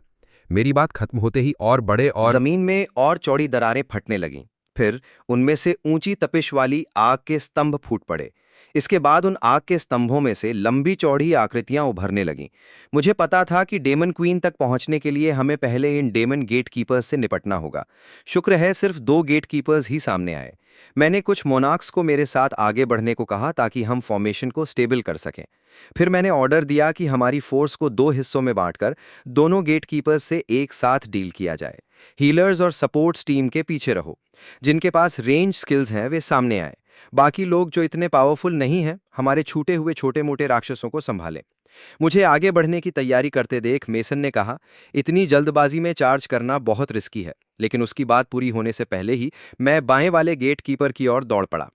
मेरी बात खत्म होते ही और बड़े और जमीन में और चौड़ी दरारें फटने लगीं। फिर उनमें से ऊंची तपिश वाली आग के स्तंभ फूट पड़े। इसके बाद उन आग के स्तंभों में से लंबी चौड़ी आकृतियां उभरने लगीं। मुझे पता था कि डेमन क्वीन तक पहुंचने के लिए हमें पहले इन डेमन गेट कीपर्स से निपटना होगा। शुक्र है सिर्फ 2 गेट कीपर्स ही सामने आए। मैंने कुछ मोनार्क्स को मेरे साथ आगे बढ़ने को कहा ताकि हम फॉर्मेशन को स्टेबल कर सकें। फिर मैंने ऑर्डर दिया कि हमारी फोर्स को 2 हिस्सों में बांटकर दोनों गेट कीपर्स से एक साथ डील किया जाए। हीलर्स और सपोर्ट्स टीम के पीछे रहो। जिनके पास रेंज स्किल्स हैं वे सामने आए। बाकी लोग जो इतने पावरफुल नहीं हैं, हमारे छूटे हुए छोटे मोटे राक्षसों को संभालें। मुझे आगे बढ़ने की तैयारी करते देख मेसन ने कहा, इतनी जल्दबाजी में चार्ज करना बहुत रिस्की है। लेकिन उसकी बात पूरी होने से पहले ही मैं बाएं वाले गेट कीपर की ओर दौड़ पड़ा।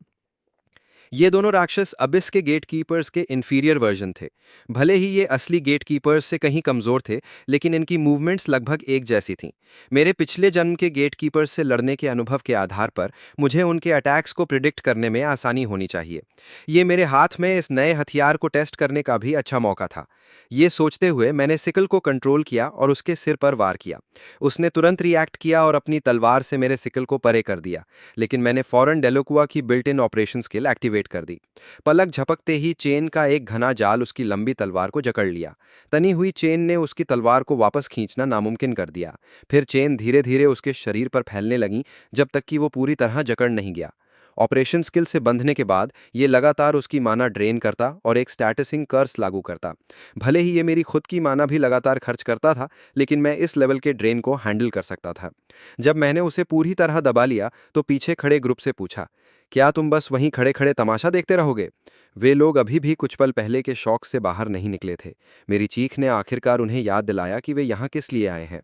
ये दोनों राक्षस अबिस के गेट कीपर्स के इंफीरियर वर्जन थे। भले ही ये असली गेट कीपर्स से कहीं कमज़ोर थे, लेकिन इनकी मूवमेंट्स लगभग एक जैसी थीं। मेरे पिछले जन्म के गेट कीपर्स से लड़ने के अनुभव के आधार पर मुझे उनके अटैक्स को प्रिडिक्ट करने में आसानी होनी चाहिए। ये मेरे हाथ में इस नए हथियार को टेस्ट करने का भी अच्छा मौका था। ये सोचते हुए मैंने सिकल को कंट्रोल किया और उसके सिर पर वार किया। उसने तुरंत रिएक्ट किया और अपनी तलवार से मेरे सिकल को परे कर दिया, लेकिन मैंने फौरन डेलोकुआ की built in operation skill activate कर दी। पलक झपकते ही चेन का एक घना जाल उसकी लंबी तलवार को जकड़ लिया। तनी हुई चेन ने उसकी तलवार को वापस खींचना नामुमकिन कर दिया। फिर चेन धीरे धीरे उसके शरीर पर फैलने लगी जब तक कि वो पूरी तरह जकड़ नहीं गया। ऑपरेशन स्किल से बंधने के बाद ये लगातार उसकी माना ड्रेन करता और एक स्टैटसिंग कर्स लागू करता। भले ही ये मेरी खुद की माना भी लगातार खर्च करता था, लेकिन मैं इस लेवल के ड्रेन को हैंडल कर सकता था। जब मैंने उसे पूरी तरह दबा लिया तो पीछे खड़े ग्रुप से पूछा, क्या तुम बस वहीं खड़े खड़े तमाशा देखते रहोगे? वे लोग अभी भी कुछ पल पहले के शौक से बाहर नहीं निकले थे। मेरी चीख ने आखिरकार उन्हें याद दिलाया कि वे यहाँ किस लिए आए हैं।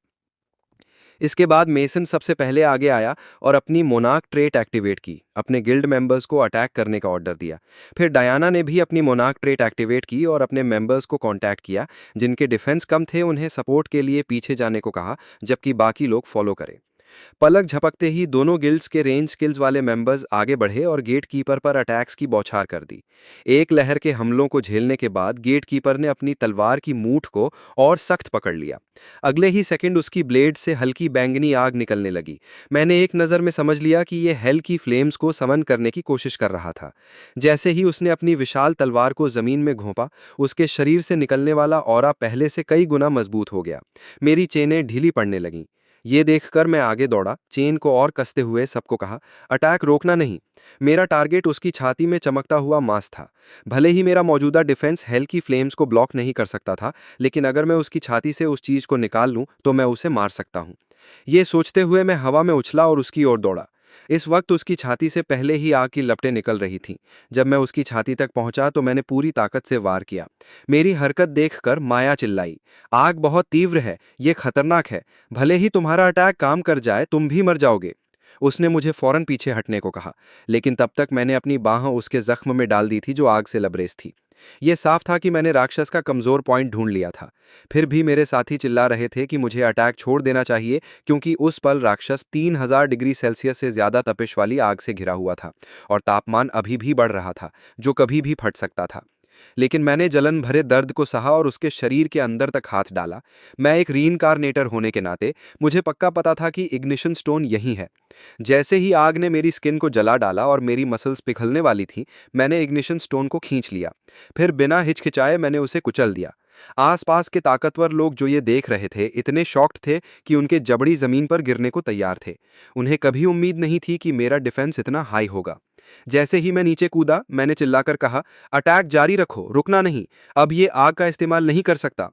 इसके बाद मेसन सबसे पहले आगे आया और अपनी मोनार्क ट्रेट एक्टिवेट की। अपने गिल्ड मेंबर्स को अटैक करने का ऑर्डर दिया। फिर डायना ने भी अपनी मोनार्क ट्रेट एक्टिवेट की और अपने मेंबर्स को कांटेक्ट किया। जिनके डिफेंस कम थे उन्हें सपोर्ट के लिए पीछे जाने को कहा, जबकि बाकी लोग फॉलो करें। पलक झपकते ही दोनों गिल्ड्स के रेंज स्किल्स वाले मेंबर्स आगे बढ़े और गेट कीपर पर अटैक्स की बौछार कर दी। एक लहर के हमलों को झेलने के बाद गेट कीपर ने अपनी तलवार की मूठ को और सख्त पकड़ लिया। अगले ही सेकंड उसकी ब्लेड से हल्की बैंगनी आग निकलने लगी। मैंने एक नज़र में समझ लिया कि यह हेल की फ्लेम्स को समन करने की कोशिश कर रहा था। जैसे ही उसने अपनी विशाल तलवार को जमीन में घोंपा, उसके शरीर से निकलने वाला ऑरा पहले से कई गुना मजबूत हो गया। मेरी चेनें ढीली पड़ने लगीं। ये देखकर मैं आगे दौड़ा, चेन को और कसते हुए सबको कहा, अटैक रोकना नहीं। मेरा टारगेट उसकी छाती में चमकता हुआ मांस था। भले ही मेरा मौजूदा डिफेंस हेल की फ्लेम्स को ब्लॉक नहीं कर सकता था, लेकिन अगर मैं उसकी छाती से उस चीज को निकाल लूं तो मैं उसे मार सकता हूं। ये सोचते हुए मैं हवा में उछला और उसकी ओर दौड़ा। इस वक्त उसकी छाती से पहले ही आग की लपटें निकल रही थीं। जब मैं उसकी छाती तक पहुंचा तो मैंने पूरी ताकत से वार किया। मेरी हरकत देखकर माया चिल्लाई, आग बहुत तीव्र है, ये खतरनाक है। भले ही तुम्हारा अटैक काम कर जाए, तुम भी मर जाओगे। उसने मुझे फौरन पीछे हटने को कहा, लेकिन तब तक मैंने अपनी बाह उसके जख्म में डाल दी थी जो आग से लबरेज थी। यह साफ था कि मैंने राक्षस का कमजोर पॉइंट ढूंढ लिया था। फिर भी मेरे साथी चिल्ला रहे थे कि मुझे अटैक छोड़ देना चाहिए, क्योंकि उस पल राक्षस 3000 डिग्री सेल्सियस से ज्यादा तपिश वाली आग से घिरा हुआ था और तापमान अभी भी बढ़ रहा था, जो कभी भी फट सकता था। लेकिन मैंने जलन भरे दर्द को सहा और उसके शरीर के अंदर तक हाथ डाला। मैं एक रीइंकारनेटर होने के नाते मुझे पक्का पता था कि इग्निशन स्टोन यही है। जैसे ही आग ने मेरी स्किन को जला डाला और मेरी मसल्स पिघलने वाली थी, मैंने इग्निशन स्टोन को खींच लिया। फिर बिना हिचकिचाए मैंने उसे कुचल दिया। आसपास के ताकतवर लोग जो ये देख रहे थे, इतने शॉक्ड थे कि उनके जबड़ी जमीन पर गिरने को तैयार थे। उन्हें कभी उम्मीद नहीं थी कि मेरा डिफेंस इतना हाई होगा। जैसे ही मैं नीचे कूदा, मैंने चिल्लाकर कहा, अटैक जारी रखो, रुकना नहीं। अब ये आग का इस्तेमाल नहीं कर सकता।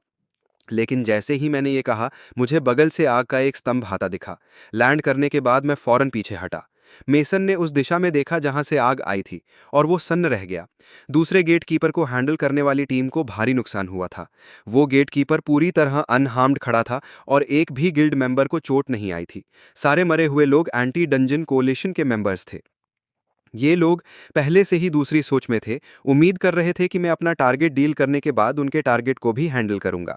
लेकिन जैसे ही मैंने ये कहा, मुझे बगल से आग का एक स्तंभ आता दिखा। लैंड करने के बाद मैं फौरन पीछे हटा। मेसन ने उस दिशा में देखा जहां से आग आई थी, और वो सन्न रह गया। दूसरे गेट कीपर को हैंडल करने वाली टीम को भारी नुकसान हुआ था। वो गेट कीपर पूरी तरह अनहार्म्ड खड़ा था और एक भी गिल्ड मेंबर को चोट नहीं आई थी। सारे मरे हुए लोग एंटी डंजन कोलिशन के मेंबर्स थे। ये लोग पहले से ही दूसरी सोच में थे, उम्मीद कर रहे थे कि मैं अपना टारगेट डील करने के बाद उनके टारगेट को भी हैंडल करूंगा।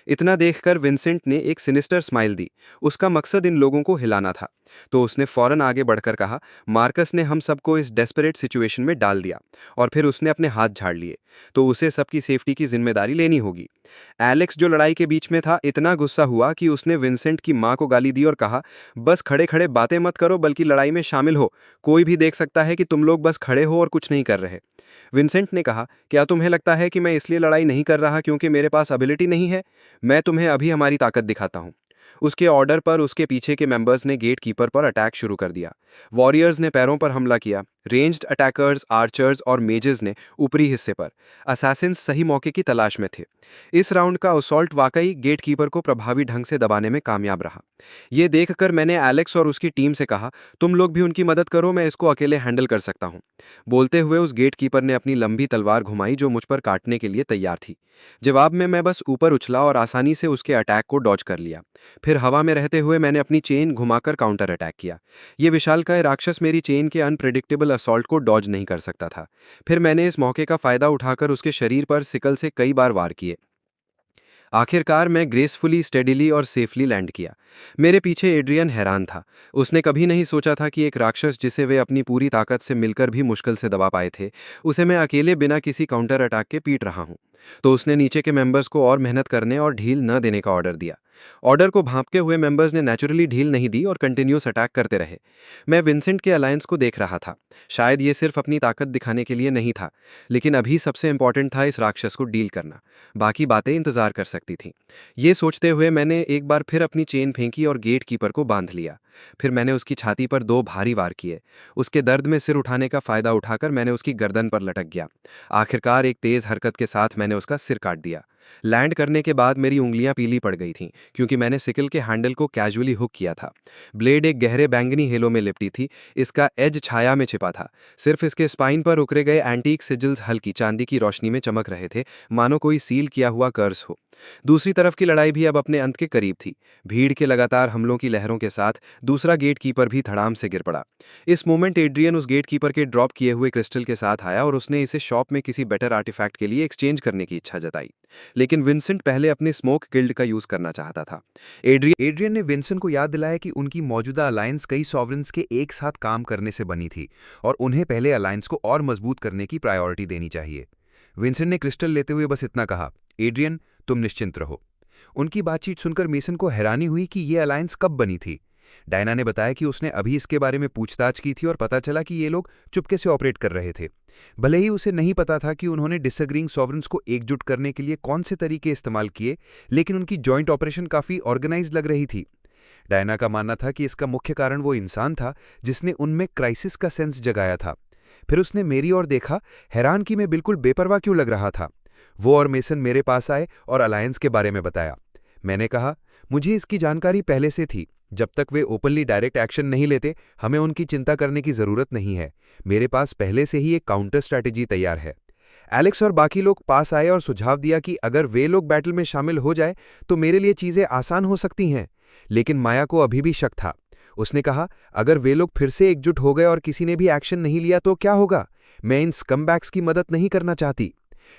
इतना देखकर विंसेंट ने एक सिनिस्टर स्माइल दी। उसका मकसद इन लोगों को हिलाना था। तो उसने फौरन आगे बढ़कर कहा, मार्कस ने हम सबको इस डेस्परेट सिचुएशन में डाल दिया। और फिर उसने अपने हाथ झाड़ लिए। तो उसे सबकी सेफ्टी की जिम्मेदारी लेनी होगी। एलेक्स, जो लड़ाई के बीच में था, इतना गुस्सा हुआ कि उसने विंसेंट की मां को गाली दी और कहा, बस खड़े खड़े बातें मत करो, बल्कि लड़ाई में शामिल हो। कोई भी देख सकता है कि तुम लोग बस खड़े हो और कुछ नहीं कर रहे। विंसेंट ने कहा, क्या तुम्हें लगता है कि मैं इसलिए लड़ाई नहीं कर रहा क्योंकि मेरे पास एबिलिटी नहीं है? मैं तुम्हें अभी हमारी ताकत दिखाता हूं। उसके ऑर्डर पर उसके पीछे के मेंबर्स ने गेट कीपर पर अटैक शुरू कर दिया। वॉरियर्स ने पैरों पर हमला किया। रेंज्ड अटैकर्स, आर्चर्स और मेजेस ने ऊपरी हिस्से पर। असैसिन्स सही मौके की तलाश में थे। इस राउंड का असॉल्ट वाकई गेट कीपर को प्रभावी ढंग से दबाने में कामयाब रहा। ये देखकर मैंने एलेक्स और उसकी टीम से कहा, तुम लोग भी उनकी मदद करो, मैं इसको अकेले हैंडल कर सकता हूं। बोलते हुए उस गेट कीपर ने अपनी लंबी तलवार घुमाई जो मुझ पर काटने के लिए तैयार थी। जवाब में मैं बस ऊपर उछला और आसानी से उसके अटैक को डॉज कर लिया। फिर हवा में रहते हुए मैंने अपनी चेन घुमाकर काउंटर अटैक किया। ये विशालकाय राक्षस मेरी चेन के अनप्रेडिक्टेबल असॉल्ट को डॉज नहीं कर सकता था। फिर मैंने इस मौके का फायदा उठाकर उसके शरीर पर सिकल से कई बार वार किए। आखिरकार मैं ग्रेसफुली, स्टेडिली और सेफली लैंड किया। मेरे पीछे एड्रियन हैरान था। उसने कभी नहीं सोचा था कि एक राक्षस जिसे वे अपनी पूरी ताकत से मिलकर भी मुश्किल से दबा पाए थे, उसे मैं अकेले बिना किसी काउंटर अटैक के पीट रहा हूं। तो उसने नीचे के मेंबर्स को और मेहनत करने और ढील न देने का ऑर्डर दिया। ऑर्डर को भांपते हुए मेंबर्स ने नेचुरली ढील नहीं दी और कंटिन्यूस अटैक करते रहे। मैं विंसेंट के अलायंस को देख रहा था। शायद ये सिर्फ अपनी ताकत दिखाने के लिए नहीं था, लेकिन अभी सबसे इंपॉर्टेंट था इस राक्षस को डील करना। बाकी बातें इंतजार कर सकती थीं। ये सोचते हुए मैंने एक बार फिर अपनी चेन फेंकी और गेट कीपर को बांध लिया। फिर मैंने उसकी छाती पर 2 भारी वार किए। उसके दर्द में सिर उठाने का फायदा उठाकर मैंने उसकी गर्दन पर लटक गया। आखिरकार एक तेज हरकत के साथ मैंने उसका सिर काट दिया। लैंड करने के बाद मेरी उंगलियां पीली पड़ गई थीं, क्योंकि मैंने सिकल के हैंडल को कैजुअली हुक किया था। ब्लेड एक गहरे बैंगनी हेलो में लिपटी थी। इसका एज छाया में छिपा था। सिर्फ इसके स्पाइन पर उकरे गए एंटीक सिजिल्स हल्की चांदी की रोशनी में चमक रहे थे, मानो कोई सील किया हुआ कर्स हो। दूसरी तरफ की लड़ाई भी अब अपने अंत के करीब थी। भीड़ के लगातार हमलों की लहरों के साथ दूसरा गेट कीपर भी धड़ाम से गिर पड़ा। इस मोमेंट एड्रियन उस गेट कीपर के ड्रॉप किए हुए क्रिस्टल के साथ आया और उसने इसे शॉप में किसी बेटर आर्टिफैक्ट के लिए एक्सचेंज करने की इच्छा जताई। लेकिन विंसेंट पहले अपने स्मोक गिल्ड का यूज करना चाहता था। एड्रियन ने विंसेंट को याद दिलाया कि उनकी मौजूदा अलायंस कई सॉवरेन्स के एक साथ काम करने से बनी थी और उन्हें पहले अलायंस को और मजबूत करने की प्रायोरिटी देनी चाहिए। विंसेंट ने क्रिस्टल लेते हुए बस इतना कहा, एड्रियन तुम निश्चिंत रहो। उनकी बातचीत सुनकर मेसन को हैरानी हुई कि ये अलायंस कब बनी थी। डायना ने बताया कि उसने अभी इसके बारे में पूछताछ की थी और पता चला कि ये लोग चुपके से ऑपरेट कर रहे थे। भले ही उसे नहीं पता था कि उन्होंने डिसएग्रीइंग सॉवरेन्स को एकजुट करने के लिए कौन से तरीके इस्तेमाल किए, लेकिन उनकी जॉइंट ऑपरेशन काफी ऑर्गेनाइज्ड लग रही थी। डायना का मानना था कि इसका मुख्य कारण वो इंसान था जिसने उनमें क्राइसिस का सेंस जगाया था। फिर उसने मेरी ओर देखा, हैरान कि मैं बिल्कुल बेपरवाह क्यों लग रहा था। वो और मेसन मेरे पास आए और अलायंस के बारे में बताया। मैंने कहा, मुझे इसकी जानकारी पहले से थी। जब तक वे ओपनली डायरेक्ट एक्शन नहीं लेते, हमें उनकी चिंता करने की जरूरत नहीं है। मेरे पास पहले से ही एक काउंटर स्ट्रैटेजी तैयार है। एलेक्स और बाकी लोग पास आए और सुझाव दिया कि अगर वे लोग बैटल में शामिल हो जाए तो मेरे लिए चीजें आसान हो सकती हैं। लेकिन माया को अभी भी शक था। उसने कहा, अगर वे लोग फिर से एकजुट हो गए और किसी ने भी एक्शन नहीं लिया तो क्या होगा? मैं इन स्कमबैग्स की मदद नहीं करना चाहती।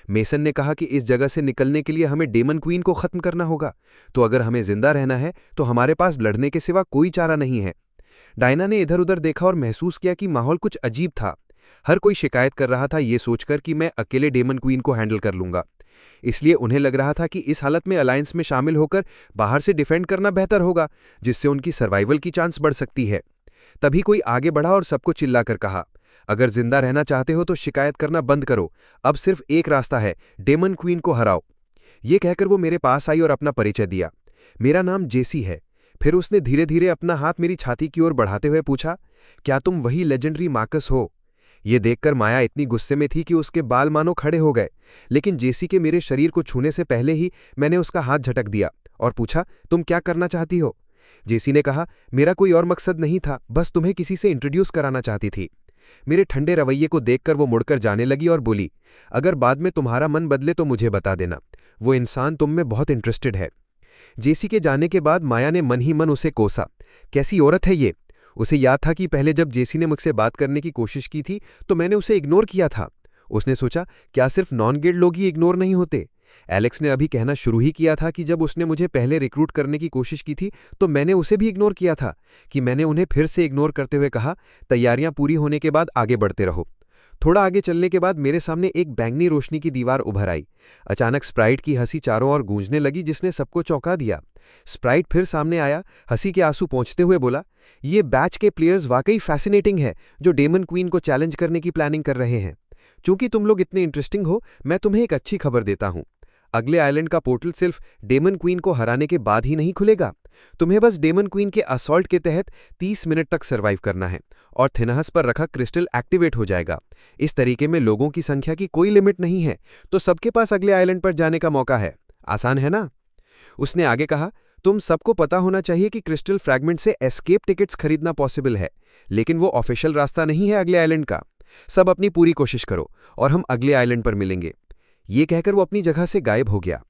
मेसन ने कहा कि इस जगह से निकलने के लिए हमें डेमन क्वीन को खत्म करना होगा। तो अगर हमें जिंदा रहना है तो हमारे पास लड़ने के सिवा कोई चारा नहीं है। डायना ने इधर उधर देखा और महसूस किया कि माहौल कुछ अजीब था। हर कोई शिकायत कर रहा था ये सोचकर कि मैं अकेले डेमन क्वीन को हैंडल कर लूंगा। इसलिए उन्हें लग रहा था कि इस हालत में अलायंस में शामिल होकर बाहर से डिफेंड करना बेहतर होगा, जिससे उनकी सर्वाइवल की चांस बढ़ सकती है। तभी कोई आगे बढ़ा और सबको चिल्लाकर कहा, अगर जिंदा रहना चाहते हो तो शिकायत करना बंद करो। अब सिर्फ एक रास्ता है, डेमन क्वीन को हराओ। ये कहकर वो मेरे पास आई और अपना परिचय दिया। मेरा नाम जेसी है। फिर उसने धीरे धीरे अपना हाथ मेरी छाती की ओर बढ़ाते हुए पूछा, क्या तुम वही लेजेंडरी मार्कस हो? ये देखकर माया इतनी गुस्से में थी कि उसके बाल मानो खड़े हो गए। लेकिन जेसी के मेरे शरीर को छूने से पहले ही मैंने उसका हाथ झटक दिया और पूछा, तुम क्या करना चाहती हो? जेसी ने कहा, मेरा कोई और मकसद नहीं था, बस तुम्हें किसी से इंट्रोड्यूस कराना चाहती थी। मेरे ठंडे रवैये को देखकर वो मुड़कर जाने लगी और बोली, अगर बाद में तुम्हारा मन बदले तो मुझे बता देना। वो इंसान तुम में बहुत इंटरेस्टेड है। जेसी के जाने के बाद माया ने मन ही मन उसे कोसा। कैसी औरत है ये? उसे याद था कि पहले जब जेसी ने मुझसे बात करने की कोशिश की थी तो मैंने उसे इग्नोर किया था। उसने सोचा, क्या सिर्फ नॉन गिल्ड लोग ही इग्नोर नहीं होते? एलेक्स ने अभी कहना शुरू ही किया था कि जब उसने मुझे पहले रिक्रूट करने की कोशिश की थी तो मैंने उसे भी इग्नोर किया था, कि मैंने उन्हें फिर से इग्नोर करते हुए कहा, तैयारियां पूरी होने के बाद आगे बढ़ते रहो। थोड़ा आगे चलने के बाद मेरे सामने एक बैंगनी रोशनी की दीवार उभर आई। अचानक स्प्राइट की हंसी चारों ओर गूंजने लगी, जिसने सबको चौंका दिया। स्प्राइट फिर सामने आया, हंसी के आंसू पोंछते हुए बोला, ये बैच के प्लेयर्स वाकई फैसिनेटिंग है जो डेमन क्वीन को चैलेंज करने की प्लानिंग कर रहे हैं। चूंकि तुम लोग इतने इंटरेस्टिंग हो, मैं तुम्हें एक अच्छी खबर देता हूं। अगले आइलैंड का पोर्टल सिर्फ डेमन क्वीन को हराने के बाद ही नहीं खुलेगा। तुम्हें बस डेमन क्वीन के असॉल्ट के तहत 30 मिनट तक सर्वाइव करना है और थिनहस पर रखा क्रिस्टल एक्टिवेट हो जाएगा। इस तरीके में लोगों की संख्या की कोई लिमिट नहीं है, तो सबके पास अगले आइलैंड पर जाने का मौका है। आसान है ना? उसने आगे कहा, तुम सबको पता होना चाहिए कि क्रिस्टल फ्रैगमेंट से एस्केप टिकट्स खरीदना पॉसिबल है, लेकिन वो ऑफिशियल रास्ता नहीं है अगले आइलैंड का। सब अपनी पूरी कोशिश करो और हम अगले आइलैंड पर मिलेंगे। ये कहकर वो अपनी जगह से गायब हो गया।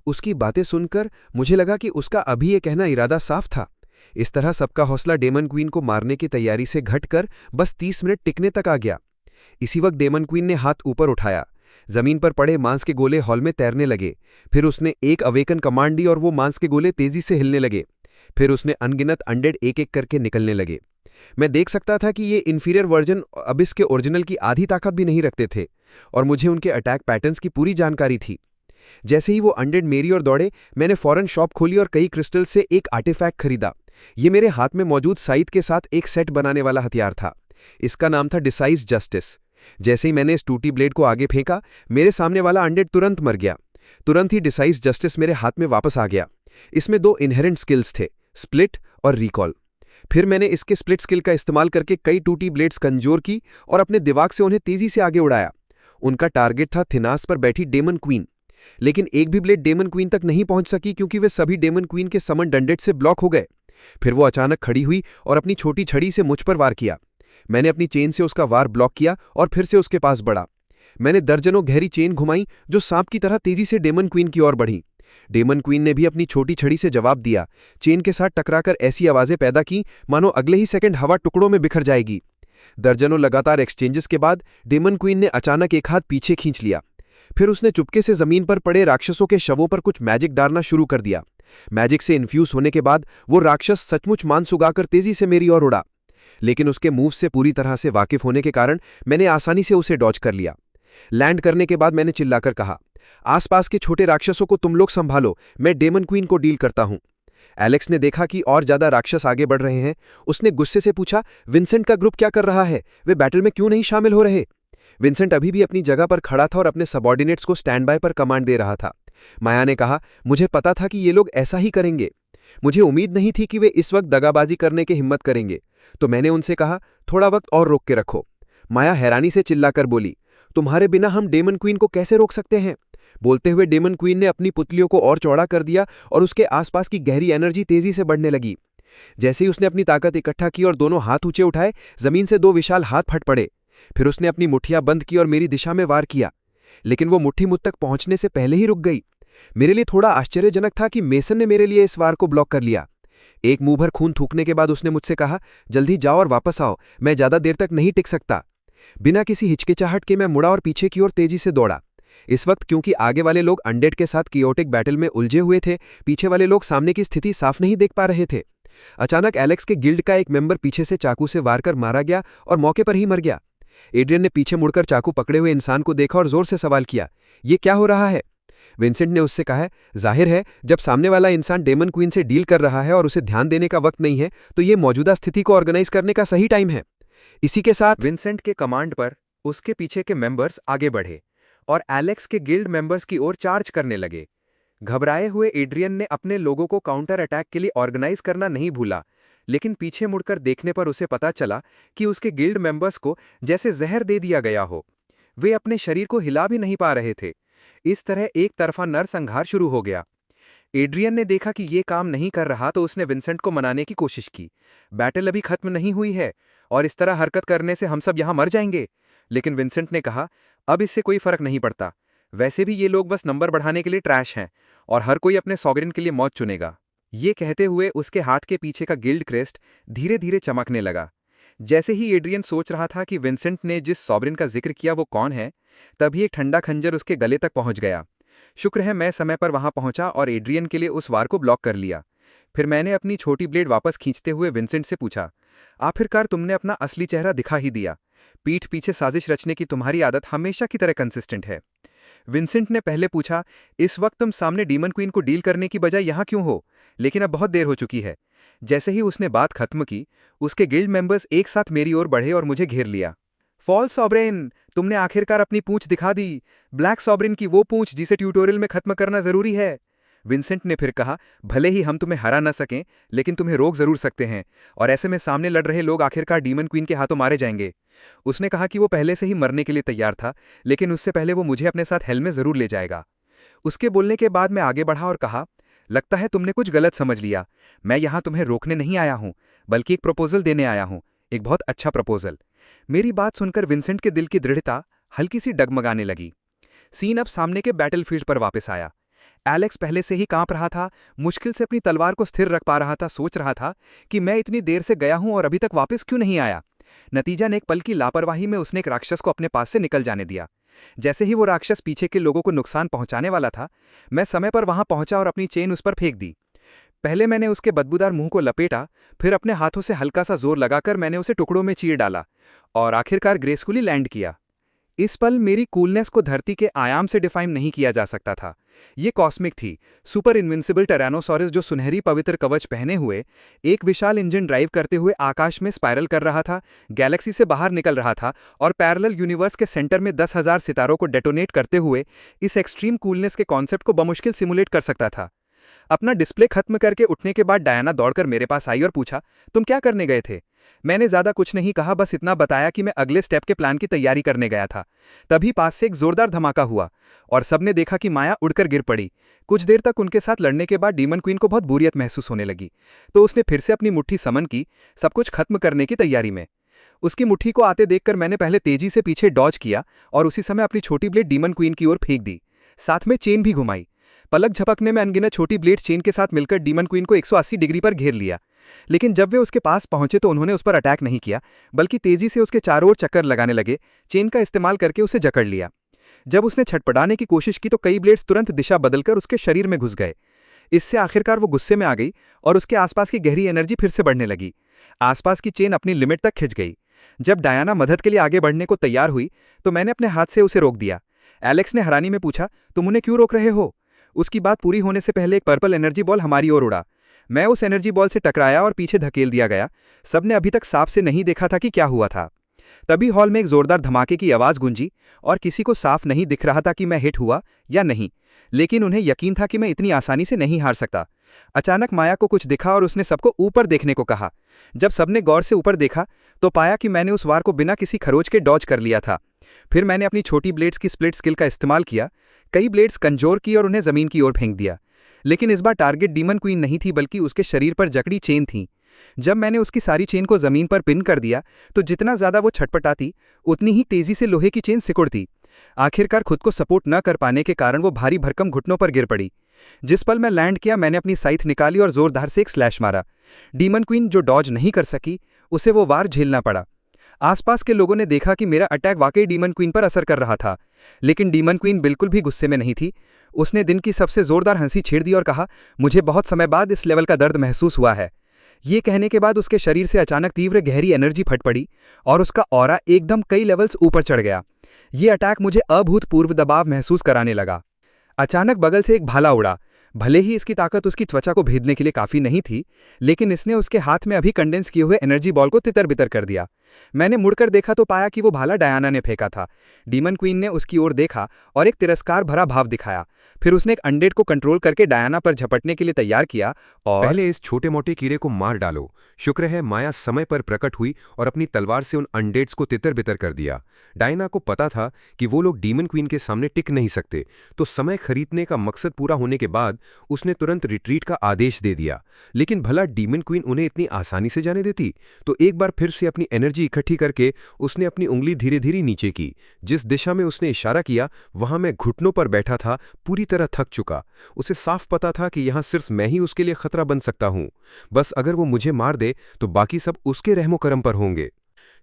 उसकी बातें सुनकर मुझे लगा कि उसका अभी ये कहना इरादा साफ था। इस तरह सबका हौसला डेमन क्वीन को मारने की तैयारी से घटकर बस 30 मिनट टिकने तक आ गया। इसी वक्त डेमन क्वीन ने हाथ ऊपर उठाया। जमीन पर पड़े मांस के गोले हॉल में तैरने लगे। फिर उसने एक अवेकन कमांड दी और वो मांस के गोले तेजी से हिलने लगे। फिर उसने अनगिनत अनडेड एक एक करके निकलने लगे। मैं देख सकता था कि ये इन्फीरियर वर्जन अबिस के ओरिजिनल की आधी ताकत भी नहीं रखते थे और मुझे उनके अटैक पैटर्न्स की पूरी जानकारी थी। जैसे ही वो अनडेड मेरी ओर दौड़े, मैंने फौरन शॉप खोली और कई क्रिस्टल से एक आर्टिफैक्ट खरीदा। ये मेरे हाथ में मौजूद साइट के साथ एक सेट बनाने वाला हथियार था। इसका नाम था डिसाइज जस्टिस। जैसे ही मैंने इस टूटी ब्लेड को आगे फेंका, मेरे सामने वाला अनडेड तुरंत मर गया। तुरंत ही डिसाइज जस्टिस मेरे हाथ में वापस आ गया। इसमें 2 इनहेरेंट स्किल्स थे, स्प्लिट और रिकॉल। फिर मैंने इसके स्प्लिट स्किल का इस्तेमाल करके कई टूटी ब्लेड्स कंजोर की और अपने दिमाग से उन्हें तेजी से आगे उड़ाया। उनका टारगेट था थिनास पर बैठी डेमन क्वीन, लेकिन एक भी ब्लेड डेमन क्वीन तक नहीं पहुंच सकी क्योंकि वे सभी डेमन क्वीन के समन डंडेट से ब्लॉक हो गए। फिर वो अचानक खड़ी हुई और अपनी छोटी छड़ी से मुझ पर वार किया। मैंने अपनी चेन से उसका वार ब्लॉक किया और फिर से उसके पास बढ़ा। मैंने दर्जनों गहरी चेन घुमाई जो सांप की तरह तेजी से डेमन क्वीन की ओर बढ़ी। डेमन क्वीन ने भी अपनी छोटी छड़ी से जवाब दिया, चेन के साथ टकराकर ऐसी आवाजें पैदा की मानो अगले ही सेकंड हवा टुकड़ों में बिखर जाएगी। दर्जनों लगातार एक्सचेंजेस के बाद डेमन क्वीन ने अचानक एक हाथ पीछे खींच लिया। फिर उसने चुपके से जमीन पर पड़े राक्षसों के शवों पर कुछ मैजिक डालना शुरू कर दिया। मैजिक से इन्फ्यूज होने के बाद वो राक्षस सचमुच मान सुगाकर तेजी से मेरी ओर उड़ा, लेकिन उसके मूव से पूरी तरह से वाकिफ होने के कारण मैंने आसानी से उसे डॉज कर लिया। लैंड करने के बाद मैंने चिल्लाकर कहा, आसपास के छोटे राक्षसों को तुम लोग संभालो, मैं डेमन क्वीन को डील करता हूं। एलेक्स ने देखा कि और ज्यादा राक्षस आगे बढ़ रहे हैं। उसने गुस्से से पूछा, विंसेंट का ग्रुप क्या कर रहा है? वे बैटल में क्यों नहीं शामिल हो रहे? विंसेंट अभी भी अपनी जगह पर खड़ा था और अपने सबॉर्डिनेट्स को स्टैंड बाय पर कमांड दे रहा था। माया ने कहा, मुझे पता था कि ये लोग ऐसा ही करेंगे। मुझे उम्मीद नहीं थी कि वे इस वक्त दगाबाजी करने की हिम्मत करेंगे, तो मैंने उनसे कहा, थोड़ा वक्त और रोक के रखो। माया हैरानी से चिल्लाकर बोली, तुम्हारे बिना हम डेमन क्वीन को कैसे रोक सकते हैं? बोलते हुए डेमन क्वीन ने अपनी पुतलियों को और चौड़ा कर दिया और उसके आसपास की गहरी एनर्जी तेजी से बढ़ने लगी। जैसे ही उसने अपनी ताकत इकट्ठा की और दोनों हाथ ऊंचे उठाए, जमीन से दो विशाल हाथ फट पड़े। फिर उसने अपनी मुट्ठियां बंद की और मेरी दिशा में वार किया, लेकिन वो मुट्ठी मुझ तक पहुंचने से पहले ही रुक गई। मेरे लिए थोड़ा आश्चर्यजनक था कि मेसन ने मेरे लिए इस वार को ब्लॉक कर लिया। एक मुंह भर खून थूकने के बाद उसने मुझसे कहा, जल्दी जाओ और वापस आओ, मैं ज्यादा देर तक नहीं टिक सकता। बिना किसी हिचकिचाहट के मैं मुड़ा और पीछे की ओर तेजी से दौड़ा। इस वक्त क्योंकि आगे वाले लोग अनडेड के साथ कियोटिक बैटल में उलझे हुए थे, पीछे वाले लोग सामने की स्थिति साफ नहीं देख पा रहे थे। अचानक एलेक्स के गिल्ड का एक मेंबर पीछे से चाकू से वार कर मारा गया और मौके पर ही मर गया। एड्रियन ने पीछे मुड़कर चाकू पकड़े हुए इंसान को देखा और जोर से सवाल किया, ये क्या हो रहा है? विंसेंट ने उससे कहा, जाहिर है जब सामने वाला इंसान डेमन क्वीन से डील कर रहा है और उसे ध्यान देने का वक्त नहीं है, तो ये मौजूदा स्थिति को ऑर्गेनाइज करने का सही टाइम है। इसी के साथ विंसेंट के कमांड पर उसके पीछे के मेंबर्स आगे बढ़े और एलेक्स के गिल्ड मेंबर्स की ओर चार्ज करने लगे। घबराए हुए एड्रियन ने अपने लोगों को काउंटर अटैक के लिए ऑर्गेनाइज करना नहीं भूला, लेकिन पीछे मुड़कर देखने पर उसे पता चला कि उसके गिल्ड मेंबर्स को जैसे जहर दे दिया गया हो। वे अपने शरीर को हिला भी नहीं पा रहे थे। इस तरह एक तरफा नरसंहार शुरू हो गया। एड्रियन ने देखा कि ये काम नहीं कर रहा तो उसने विंसेंट को मनाने की कोशिश की। बैटल अभी खत्म नहीं हुई है और इस तरह हरकत करने से हम सब यहां मर जाएंगे। लेकिन विंसेंट ने कहा, अब इससे कोई फर्क नहीं पड़ता। वैसे भी ये लोग बस नंबर बढ़ाने के लिए ट्रैश हैं और हर कोई अपने सॉवरेन के लिए मौत चुनेगा। ये कहते हुए उसके हाथ के पीछे का गिल्ड क्रेस्ट धीरे धीरे चमकने लगा। जैसे ही एड्रियन सोच रहा था कि विंसेंट ने जिस सॉवरेन का जिक्र किया वो कौन है, तभी एक ठंडा खंजर उसके गले तक पहुंच गया। शुक्र है मैं समय पर वहां पहुंचा और एड्रियन के लिए उस वार को ब्लॉक कर लिया। फिर मैंने अपनी छोटी ब्लेड वापस खींचते हुए विंसेंट से पूछा, आखिरकार तुमने अपना असली चेहरा दिखा ही दिया। पीठ पीछे साजिश रचने की तुम्हारी आदत हमेशा की तरह कंसिस्टेंट है। विंसेंट ने पहले पूछा, इस वक्त तुम सामने डीमन क्वीन को डील करने की बजाय यहां क्यों हो? लेकिन अब बहुत देर हो चुकी है। जैसे ही उसने बात खत्म की, उसके गिल्ड मेंबर्स एक साथ मेरी ओर बढ़े और मुझे घेर लिया। फॉल सॉवरेन, तुमने आखिरकार अपनी पूंछ दिखा दी। ब्लैक सॉवरेन की वो पूंछ जिसे ट्यूटोरियल में खत्म करना जरूरी है। विंसेंट ने फिर कहा, भले ही हम तुम्हें हरा न सकें, लेकिन तुम्हें रोक जरूर सकते हैं, और ऐसे में सामने लड़ रहे लोग आखिरकार डीमन क्वीन के हाथों मारे जाएंगे। उसने कहा कि वो पहले से ही मरने के लिए तैयार था, लेकिन उससे पहले वो मुझे अपने साथ हेल में जरूर ले जाएगा। उसके बोलने के बाद मैं आगे बढ़ा और कहा, लगता है तुमने कुछ गलत समझ लिया। मैं यहां तुम्हें रोकने नहीं आया हूं, बल्कि एक प्रपोजल देने आया हूं, एक बहुत अच्छा प्रपोजल। मेरी बात सुनकर विंसेंट के दिल की दृढ़ता हल्की सी डगमगाने लगी। सीन अब सामने के बैटलफील्ड पर वापस आया। एलेक्स पहले से ही कांप रहा था, मुश्किल से अपनी तलवार को स्थिर रख पा रहा था। सोच रहा था कि मैं इतनी देर से गया हूं और अभी तक वापस क्यों नहीं आया। नतीजन एक पल की लापरवाही में उसने एक राक्षस को अपने पास से निकल जाने दिया। जैसे ही वो राक्षस पीछे के लोगों को नुकसान पहुंचाने वाला था, मैं समय पर वहां पहुंचा और अपनी चेन उस पर फेंक दी। पहले मैंने उसके बदबूदार मुंह को लपेटा, फिर अपने हाथों से हल्का सा जोर लगाकर मैंने उसे टुकड़ों में चीर डाला और आखिरकार ग्रेसफुली लैंड किया। इस पल मेरी कूलनेस को धरती के आयाम से डिफाइन नहीं किया जा सकता था। ये कॉस्मिक थी, सुपर इन्विंसिबल टेरानोसॉरस जो सुनहरी पवित्र कवच पहने हुए एक विशाल इंजन ड्राइव करते हुए आकाश में स्पाइरल कर रहा था, गैलेक्सी से बाहर निकल रहा था और पैरेलल यूनिवर्स के सेंटर में 10,000 सितारों को डेटोनेट करते हुए इस एक्सट्रीम कूलनेस के कॉन्सेप्ट को बमुश्किल सिमुलेट कर सकता था। अपना डिस्प्ले खत्म करके उठने के बाद डायना दौड़कर मेरे पास आई और पूछा, तुम क्या करने गए थे? मैंने ज्यादा कुछ नहीं कहा, बस इतना बताया कि मैं अगले स्टेप के प्लान की तैयारी करने गया था। तभी पास से एक जोरदार धमाका हुआ और सबने देखा कि माया उड़कर गिर पड़ी। कुछ देर तक उनके साथ लड़ने के बाद डीमन क्वीन को बहुत बोरियत महसूस होने लगी, तो उसने फिर से अपनी मुट्ठी समन की, सब कुछ खत्म करने की तैयारी में। उसकी मुट्ठी को आते देखकर मैंने पहले तेजी से पीछे डॉज किया और उसी समय अपनी छोटी ब्लेड डीमन क्वीन की ओर फेंक दी, साथ में चेन भी घुमाई। पलक झपकने में अनगिनत छोटी ब्लेड्स चेन के साथ मिलकर डीमन क्वीन को 180 डिग्री पर घेर लिया। लेकिन जब वे उसके पास पहुंचे तो उन्होंने उस पर अटैक नहीं किया, बल्कि तेजी से उसके चारों ओर चक्कर लगाने लगे, चेन का इस्तेमाल करके उसे जकड़ लिया। जब उसने छटपटाने की कोशिश की तो कई ब्लेड्स तुरंत दिशा बदलकर उसके शरीर में घुस गए। इससे आखिरकार वो गुस्से में आ गई और उसके आसपास की गहरी एनर्जी फिर से बढ़ने लगी। आसपास की चेन अपनी लिमिट तक खिंच गई। जब डायना मदद के लिए आगे बढ़ने को तैयार हुई तो मैंने अपने हाथ से उसे रोक दिया। एलेक्स ने हैरानी में पूछा, तुम उन्हें क्यों रोक रहे हो? उसकी बात पूरी होने से पहले एक पर्पल एनर्जी बॉल हमारी ओर उड़ा। मैं उस एनर्जी बॉल से टकराया और पीछे धकेल दिया गया। सबने अभी तक साफ से नहीं देखा था कि क्या हुआ था। तभी हॉल में एक जोरदार धमाके की आवाज गूंजी और किसी को साफ नहीं दिख रहा था कि मैं हिट हुआ या नहीं, लेकिन उन्हें यकीन था कि मैं इतनी आसानी से नहीं हार सकता। अचानक माया को कुछ दिखा और उसने सबको ऊपर देखने को कहा। जब सबने गौर से ऊपर देखा तो पाया कि मैंने उस वार को बिना किसी खरोच के डॉज कर लिया था। फिर मैंने अपनी छोटी ब्लेड्स की स्प्लिट स्किल का इस्तेमाल किया, कई ब्लेड्स कमजोर की और उन्हें जमीन की ओर फेंक दिया। लेकिन इस बार टारगेट डीमन क्वीन नहीं थी, बल्कि उसके शरीर पर जकड़ी चेन थी। जब मैंने उसकी सारी चेन को जमीन पर पिन कर दिया तो जितना ज्यादा वो छटपटाती उतनी ही तेजी से लोहे की चेन सिकुड़ती। आखिरकार खुद को सपोर्ट न कर पाने के कारण वो भारी भरकम घुटनों पर गिर पड़ी। जिस पल मैं लैंड किया मैंने अपनी साइथ निकाली और जोरदार से एक स्लैश मारा। डीमन क्वीन जो डॉज नहीं कर सकी, उसे वो वार झेलना पड़ा। आसपास के लोगों ने देखा कि मेरा अटैक वाकई डीमन क्वीन पर असर कर रहा था, लेकिन डीमन क्वीन बिल्कुल भी गुस्से में नहीं थी। उसने दिन की सबसे जोरदार हंसी छेड़ दी और कहा, मुझे बहुत समय बाद इस लेवल का दर्द महसूस हुआ है। ये कहने के बाद उसके शरीर से अचानक तीव्र गहरी एनर्जी फट पड़ी और उसका ऑरा एकदम कई लेवल्स ऊपर चढ़ गया। ये अटैक मुझे अभूतपूर्व दबाव महसूस कराने लगा। अचानक बगल से एक भाला उड़ा। भले ही इसकी ताकत उसकी त्वचा को भेदने के लिए काफी नहीं थी, लेकिन इसने उसके हाथ में अभी कंडेंस किए हुए एनर्जी बॉल को तितर-बितर कर दिया। मैंने मुड़कर देखा तो पाया कि वो भाला डायना ने फेंका था। डीमन क्वीन ने उसकी ओर देखा और एक तिरस्कार भरा भाव दिखाया। फिर उसने एक अनडेड को कंट्रोल करके डायना पर झपटने के लिए तैयार किया और पहले इस छोटे मोटे कीड़े को मार डालो। शुक्र है माया समय पर प्रकट हुई और अपनी तलवार से उन अनडेड्स को तितर-बितर कर दिया। डायना को पता था कि वो लोग डीमन क्वीन के सामने टिक नहीं सकते, तो समय खरीदने का मकसद पूरा होने के बाद उसने तुरंत रिट्रीट का आदेश दे दिया। लेकिन भला डीमन क्वीन उन्हें इतनी आसानी से जाने देती? तो एक बार फिर से अपनी एनर्जी इकट्ठी करके उसने अपनी उंगली धीरे धीरे नीचे की। जिस दिशा में उसने इशारा किया वहां मैं घुटनों पर बैठा था, पूरी तरह थक चुका। उसे साफ पता था कि यहां सिर्फ मैं ही उसके लिए खतरा बन सकता हूं। बस अगर वो मुझे मार दे तो बाकी सब उसके रहमो करम पर होंगे।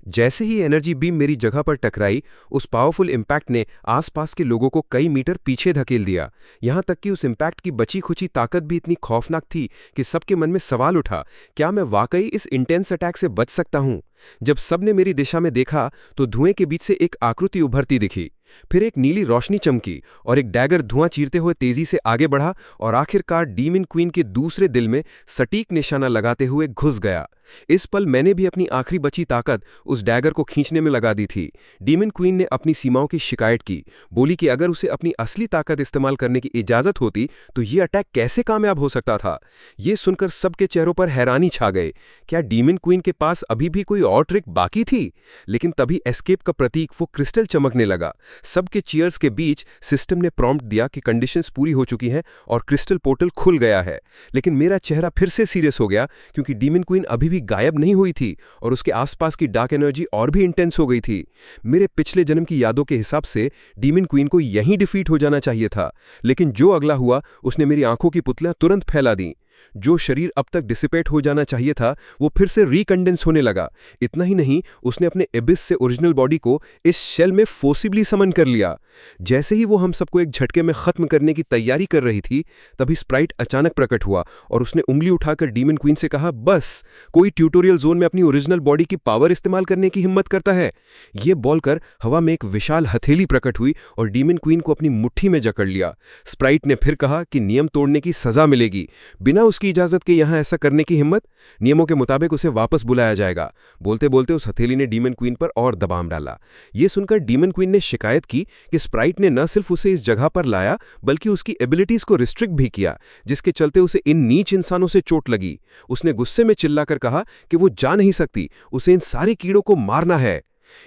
जैसे ही एनर्जी बीम मेरी जगह पर टकराई, उस पावरफुल इम्पैक्ट ने आसपास के लोगों को कई मीटर पीछे धकेल दिया। यहां तक कि उस इम्पैक्ट की बची खुची ताकत भी इतनी खौफनाक थी कि सबके मन में सवाल उठा, क्या मैं वाकई इस इंटेंस अटैक से बच सकता हूं? जब सबने मेरी दिशा में देखा तो धुएं के बीच से एक आकृति उभरती दिखी। फिर एक नीली रोशनी चमकी और एक डैगर धुआं चीरते हुए तेजी से आगे बढ़ा और आखिरकार डीमन क्वीन के दूसरे दिल में सटीक निशाना लगाते हुए घुस गया। इस पल मैंने भी अपनी आखिरी बची ताकत उस डैगर को खींचने में लगा दी थी। डीमन क्वीन ने अपनी सीमाओं की शिकायत की, बोली कि अगर उसे अपनी असली ताकत इस्तेमाल करने की इजाजत होती तो ये अटैक कैसे कामयाब हो सकता था। ये सुनकर सबके चेहरों पर हैरानी छा गए। क्या डीमन क्वीन के पास अभी भी कोई और ट्रिक बाकी थी? लेकिन तभी एस्केप का प्रतीक वो क्रिस्टल चमकने लगा। सबके चीयर्स के बीच सिस्टम ने प्रॉम्प्ट दिया कि कंडीशंस पूरी हो चुकी हैं और क्रिस्टल पोर्टल खुल गया है। लेकिन मेरा चेहरा फिर से सीरियस हो गया, क्योंकि डीमन क्वीन अभी भी गायब नहीं हुई थी और उसके आसपास की डार्क एनर्जी और भी इंटेंस हो गई थी। मेरे पिछले जन्म की यादों के हिसाब से डीमन क्वीन को यहीं डिफीट हो जाना चाहिए था, लेकिन जो अगला हुआ उसने मेरी आंखों की पुतलियां तुरंत फैला दी। जो शरीर अब तक डिसिपेट हो जाना चाहिए था वो फिर से रिकंडेंस होने लगा। इतना ही नहीं, उसने अपने एबिस से ओरिजिनल बॉडी को इस शेल में फोर्सिबली समन कर लिया। जैसे ही वो हम सबको एक झटके में खत्म करने की तैयारी कर रही थी, तभी स्प्राइट अचानक प्रकट हुआ और उसने उंगली उठाकर डीमन क्वीन से कहा, बस कोई ट्यूटोरियल जोन में अपनी ओरिजिनल बॉडी की पावर इस्तेमाल करने की हिम्मत करता है। ये बोलकर हवा में एक विशाल हथेली प्रकट हुई और डीमन क्वीन को अपनी मुट्ठी में जकड़ लिया। स्प्राइट ने फिर कहा कि नियम तोड़ने की सजा मिलेगी। बिना उसकी इजाजत के यहां ऐसा करने की हिम्मत? नियमों के मुताबिक उसे वापस बुलाया जाएगा। बोलते बोलते उस हथेली ने डीमन क्वीन पर और दबाव डाला। यह सुनकर डीमन क्वीन ने शिकायत की कि स्प्राइट ने न सिर्फ उसे इस जगह पर लाया बल्कि उसकी एबिलिटीज को रिस्ट्रिक्ट भी किया, जिसके चलते उसे इन नीच इंसानों से चोट लगी। उसने गुस्से में चिल्लाकर कहा कि वो जा नहीं सकती, उसे इन सारे कीड़ों को मारना है।